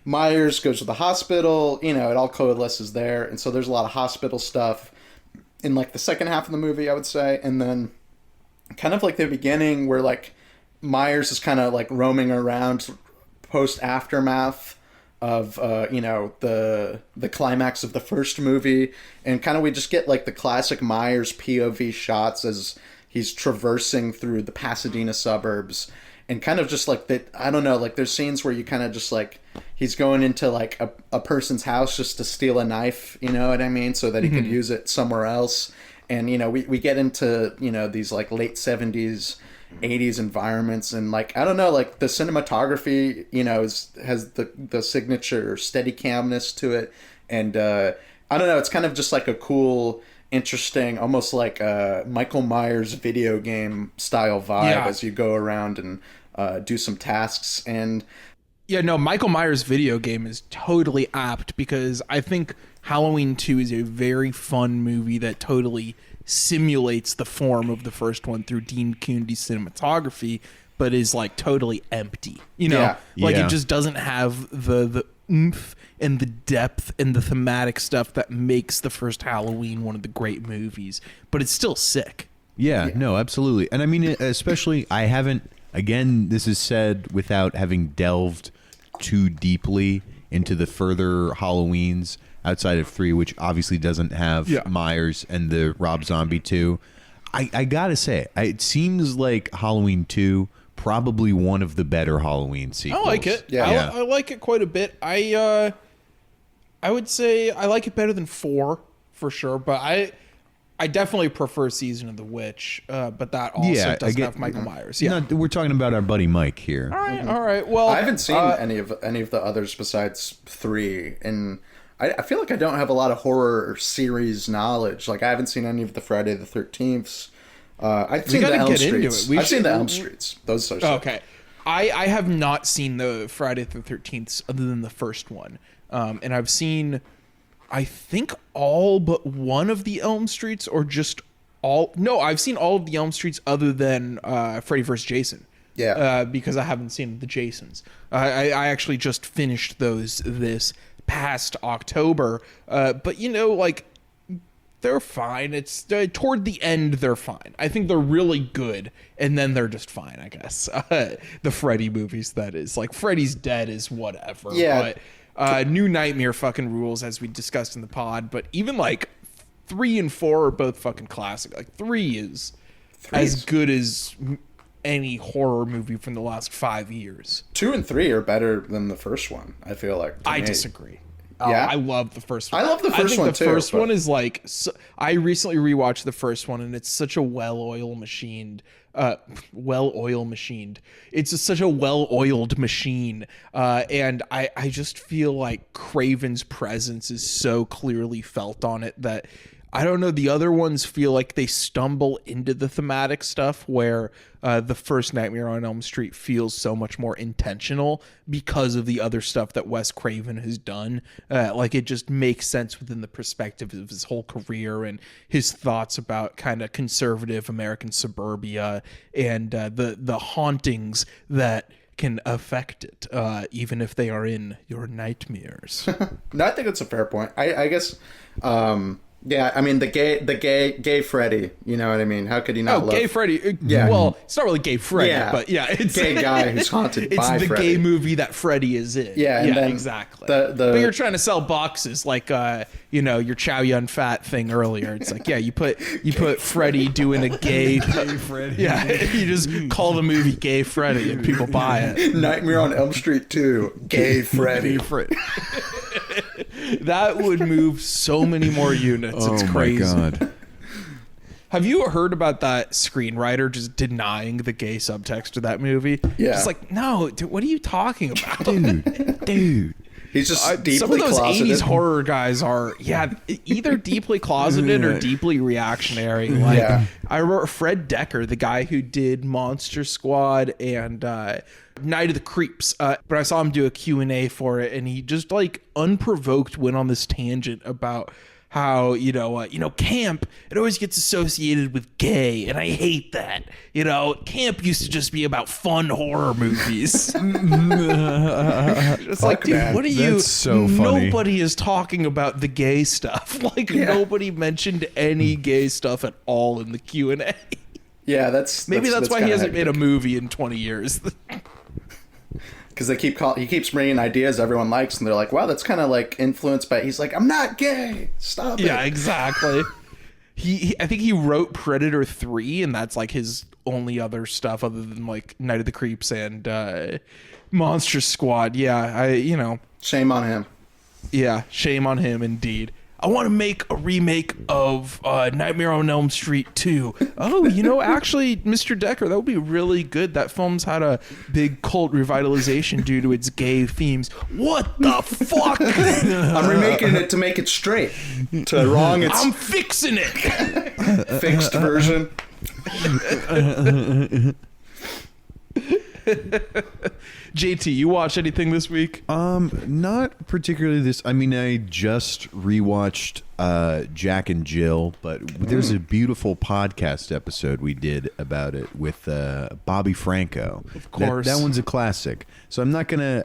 Myers goes to the hospital, it all coalesces there. And so there's a lot of hospital stuff in like the second half of the movie, I would say. And then kind of like the beginning where like Myers is kind of like roaming around post aftermath of, the climax of the first movie. And kind of we just get like the classic Myers POV shots as he's traversing through the Pasadena suburbs. And kind of just like that, I don't know, like there's scenes where you kind of just like, he's going into like a person's house just to steal a knife, you know what I mean? So that he could use it somewhere else. And, we get into, these like late 70s, 80s environments. And like, I don't know, like the cinematography, has the signature Steadicamness to it. And I don't know, it's kind of just like a cool, interesting, almost like a Michael Myers video game style vibe as you go around and do some tasks. And Michael Myers video game is totally apt, because I think Halloween 2 is a very fun movie that totally simulates the form of the first one through Dean Koondy's cinematography, but is like totally empty. It just doesn't have the oomph and the depth and the thematic stuff that makes the first Halloween one of the great movies, but it's still sick. Yeah, no, absolutely. And I mean, especially, I haven't, again, this is said without having delved too deeply into the further Halloweens outside of 3, which obviously doesn't have Myers and the Rob Zombie 2. I gotta say, it seems like Halloween 2 probably one of the better Halloween sequels. I like it. Yeah. I like it quite a bit. I would say I like it better than 4 for sure, but I definitely prefer Season of the Witch, but that also doesn't have Michael Myers. Yeah, no, we're talking about our buddy Mike here. All right. Well, I haven't seen any of the others besides 3, and I feel like I don't have a lot of horror series knowledge. Like I haven't seen any of the Friday the 13th. I've seen the Elm Streets. I've seen the Elm Streets. Those are okay. I have not seen the Friday the 13th other than the first one, and I've seen, I think, all but one of the Elm Streets, or just all. No, I've seen all of the Elm Streets other than Freddy vs. Jason. Yeah. Because I haven't seen the Jasons. I actually just finished those this past October. But like, they're fine. It's toward the end, they're fine. I think they're really good, and then they're just fine, I guess. The Freddy movies, that is. Like, Freddy's Dead is whatever. Yeah. But New Nightmare fucking rules, as we discussed in the pod. But even like 3 and 4 are both fucking classic. Like 3 is as good as any horror movie from the last 5 years. 2 and 3 are better than the first one, I feel like. I disagree. Yeah, I love the first one. I love the first one too. The first one is like, I recently rewatched the first one, and it's such a well-oiled machined. It's such a well-oiled machine, and I just feel like Craven's presence is so clearly felt on it that I don't know. The other ones feel like they stumble into the thematic stuff where the first Nightmare on Elm Street feels so much more intentional because of the other stuff that Wes Craven has done. Like it just makes sense within the perspective of his whole career and his thoughts about kind of conservative American suburbia and the hauntings that can affect it, even if they are in your nightmares. No, I think that's a fair point. I guess, yeah, I mean the gay Freddy. You know what I mean? How could he not love gay Freddy? Yeah. Well, it's not really gay Freddy, Yeah. but yeah, it's gay guy who's haunted by It's the Freddy. gay movie that Freddy is in. Yeah, and then exactly. the- But you're trying to sell boxes like your Chow Yun Fat thing earlier. It's like, yeah, you put Freddy doing a gay Freddy. Yeah, you just call the movie Gay Freddy and people buy it. Nightmare on Elm Street 2, gay Freddy. That would move so many more units. It's crazy. Oh my God. Have you heard about that screenwriter just denying the gay subtext of that movie? Yeah. Just like, no, dude, what are you talking about? Dude. He's just deeply Some of those closeted. 80s horror guys are, either deeply closeted or deeply reactionary. Like, Yeah. I remember Fred Decker, the guy who did Monster Squad and Night of the Creeps, but I saw him do a Q&A for it, and he just, like, unprovoked went on this tangent about how, camp, it always gets associated with gay, and I hate that. Camp used to just be about fun horror movies. It's like, dude, man. what are you? That's so funny. Nobody is talking about the gay stuff. Like, nobody mentioned any gay stuff at all in the Q&A. Yeah, that's Maybe that's why he kinda hasn't made a hectic. movie in 20 years. Because he keeps bringing ideas everyone likes, and they're like, "Wow, that's kind of like influenced by." He's like, "I'm not gay. Stop it." Yeah, exactly. I think he wrote Predator 3, and that's like his only other stuff other than like Night of the Creeps and Monster Squad. Yeah, Shame on him. yeah, shame on him indeed. I want to make a remake of Nightmare on Elm Street 2. Oh, actually, Mr. Decker, that would be really good. That film's had a big cult revitalization due to its gay themes. What the fuck? I'm remaking it to make it straight. To wrong, it's I'm fixing it. fixed version. JT, you watch anything this week? Not particularly this. I mean, I just rewatched Jack and Jill, but there's a beautiful podcast episode we did about it with Bobby Franco. Of course. That one's a classic. So I'm not gonna.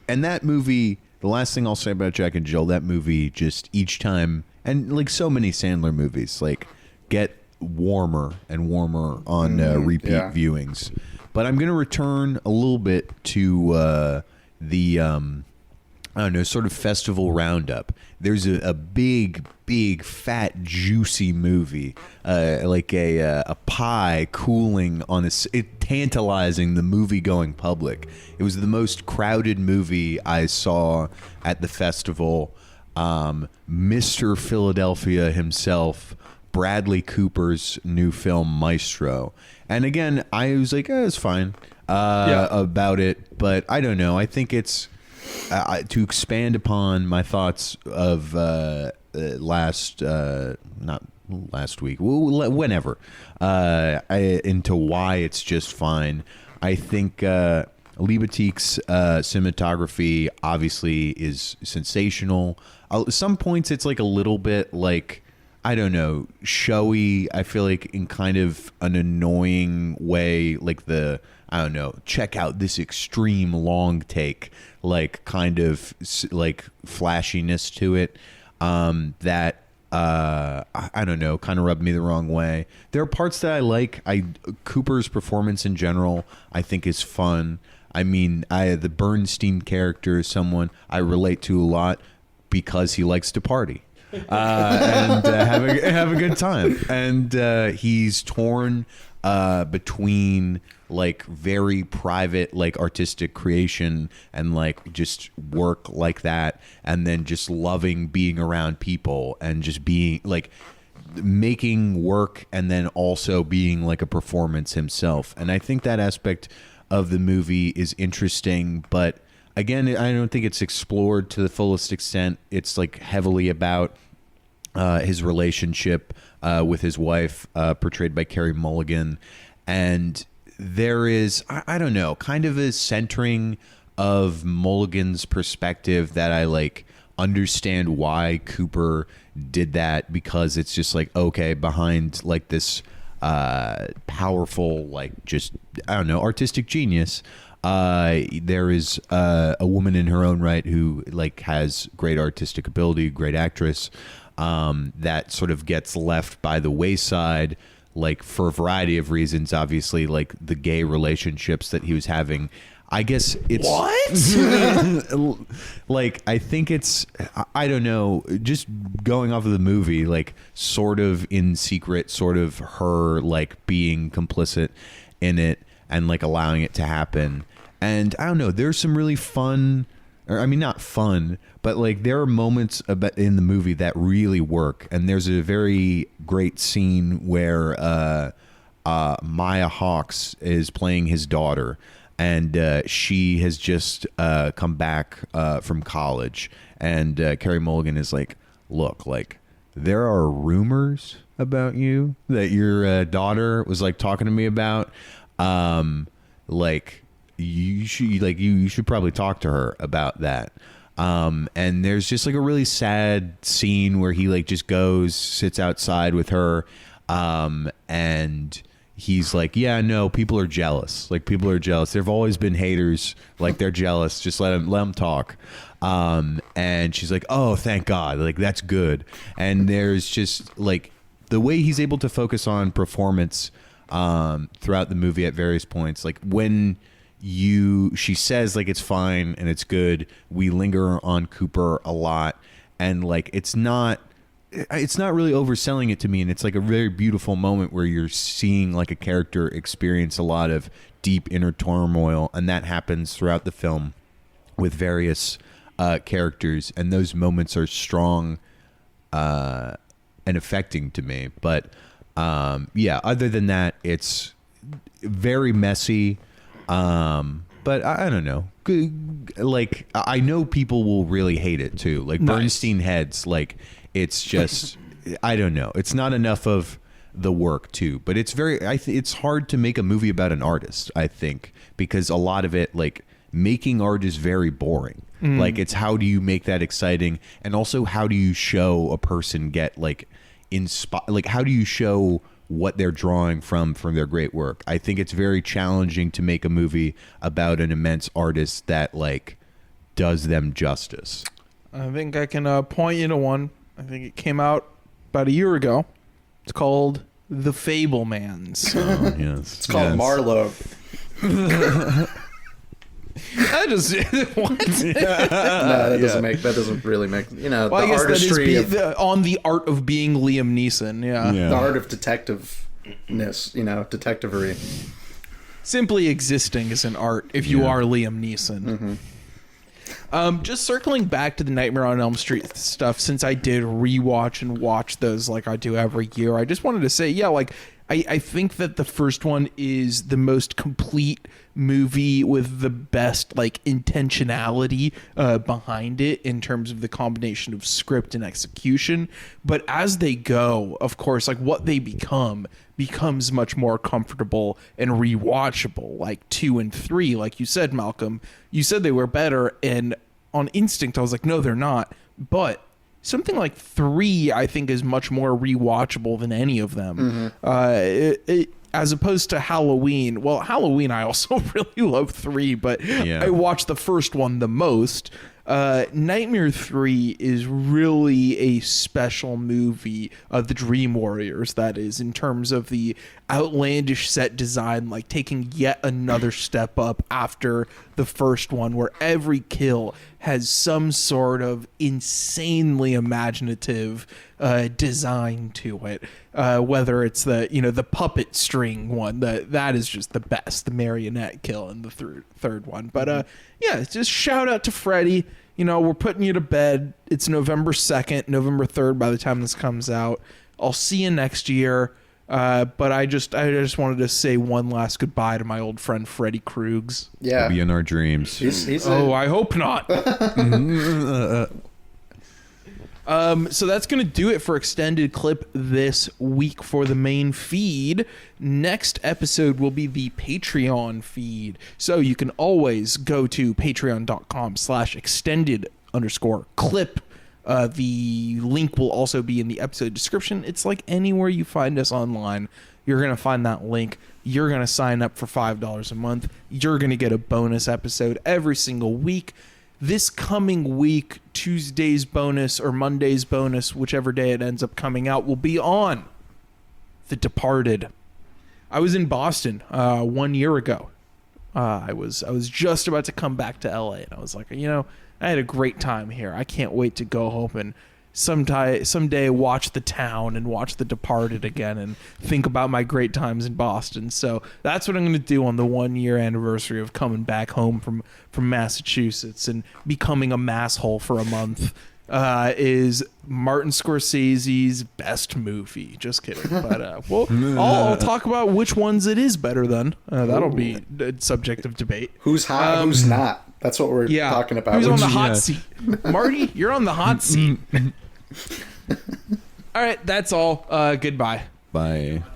And that movie. The last thing I'll say about Jack and Jill, that movie just each time, and like so many Sandler movies, like get warmer and warmer on repeat viewings. But I'm going to return a little bit to the, I don't know, sort of festival roundup. There's a big, fat, juicy movie, like a pie cooling on it tantalizing the movie-going public. It was the most crowded movie I saw at the festival. Mr. Philadelphia himself, Bradley Cooper's new film Maestro. And again, I was like, it's fine about it, but I don't know. I think it's to expand upon my thoughts of not last week, whenever, into why it's just fine. I think Libatik's cinematography obviously is sensational. At some points, it's like a little bit like, I don't know, showy. I feel like in kind of an annoying way, like check out this extreme long take, like kind of like flashiness to it. That I don't know, kind of rubbed me the wrong way. There are parts that I like. Cooper's performance in general, I think, is fun. I mean, the Bernstein character is someone I relate to a lot because he likes to party. And have a good time, and he's torn between like very private, like artistic creation and like just work like that, and then just loving being around people and just being like making work, and then also being like a performance himself. And I think that aspect of the movie is interesting, but again, I don't think it's explored to the fullest extent. It's like heavily about his relationship with his wife, portrayed by Carey Mulligan. And there is, I don't know, kind of a centering of Mulligan's perspective that I like understand why Cooper did that, because it's just like, okay, behind like this powerful, like just, I don't know, artistic genius, there is a woman in her own right who like has great artistic ability, great actress, that sort of gets left by the wayside, like for a variety of reasons, obviously, like the gay relationships that he was having. I guess it's what? like, I think it's, I don't know, just going off of the movie, like sort of in secret, sort of her like being complicit in it and like allowing it to happen. And I don't know, there's some really fun, or I mean, not fun, but like there are moments in the movie that really work. And there's a very great scene where Maya Hawks is playing his daughter. And she has just come back from college. And Carey Mulligan is like, look, like, there are rumors about you that your daughter was like talking to me about. Like, you should probably talk to her about that. And there's just like a really sad scene where he like just goes, sits outside with her, and he's like, yeah, no, people are jealous. Like, people are jealous. There've always been haters. Like, they're jealous. Just let them talk. And she's like, oh, thank God. Like, that's good. And there's just like the way he's able to focus on performance throughout the movie at various points. Like when she says like it's fine and it's good, we linger on Cooper a lot. And like, it's not really overselling it to me, and it's like a very beautiful moment where you're seeing like a character experience a lot of deep inner turmoil, and that happens throughout the film with various characters, and those moments are strong and affecting to me. But yeah, other than that, it's very messy, but I don't know. Like, I know people will really hate it too, like nice. Bernstein heads, like it's just, I don't know. It's not enough of the work too, but it's very, it's hard to make a movie about an artist, I think, because a lot of it, like making art is very boring. Like, it's how do you make that exciting? And also, how do you show a person get like inspired? Like, how do you show what they're drawing from their great work? I think it's very challenging to make a movie about an immense artist that like does them justice. I think I can point you to one. I think it came out about a year ago. It's called The Fablemans. Oh, yes. It's called Marlowe. I just what? No, that doesn't really make, you know, Well, the I guess artistry that is on the art of being Liam Neeson. Yeah. the art of detectiveness, you know, detectivery. Simply existing is an art if you are Liam Neeson. Just circling back to the Nightmare on Elm Street stuff, since I did rewatch and watch those like I do every year, I just wanted to say, yeah, like I think that the first one is the most complete movie with the best like intentionality behind it in terms of the combination of script and execution. But as they go, of course, like what they becomes much more comfortable and rewatchable. Like 2 and 3, like you said, Malcolm, you said they were better, and on instinct I was like, no, they're not. But something like 3, I think, is much more rewatchable than any of them. As opposed to Halloween. Well, Halloween, I also really love 3, but I watched the first one the most. Nightmare 3 is really a special movie of the Dream Warriors, that is, in terms of the outlandish set design, like taking yet another step up after the first one, where every kill has some sort of insanely imaginative design to it. Whether it's the puppet string one, that is just the best, the marionette kill in the third one. But yeah, just shout out to Freddy. You know, we're putting you to bed. It's November 2nd, November 3rd by the time this comes out. I'll see you next year. But I just wanted to say one last goodbye to my old friend Freddy Krueger. Yeah. He'll be in our dreams. He's I hope not. So that's going to do it for Extended Clip this week for the main feed. Next episode will be the Patreon feed. So you can always go to patreon.com/extended_clip. The link will also be in the episode description. It's like anywhere you find us online, you're going to find that link. You're going to sign up for $5 a month. You're going to get a bonus episode every single week. This coming week, Tuesday's bonus or Monday's bonus, whichever day it ends up coming out, will be on The Departed. I was in Boston 1 year ago. I was just about to come back to LA, and I was like, I had a great time here. I can't wait to go home and someday watch The Town and watch The Departed again and think about my great times in Boston. So that's what I'm going to do on the 1 year anniversary of coming back home from Massachusetts and becoming a masshole for a month. Is Martin Scorsese's best movie. Just kidding. But I'll talk about which ones it is better than. That'll be a subject of debate. Who's hot, who's not? That's what we're talking about. Who's on the hot seat? Marty, you're on the hot seat. All right, that's all. Goodbye. Bye.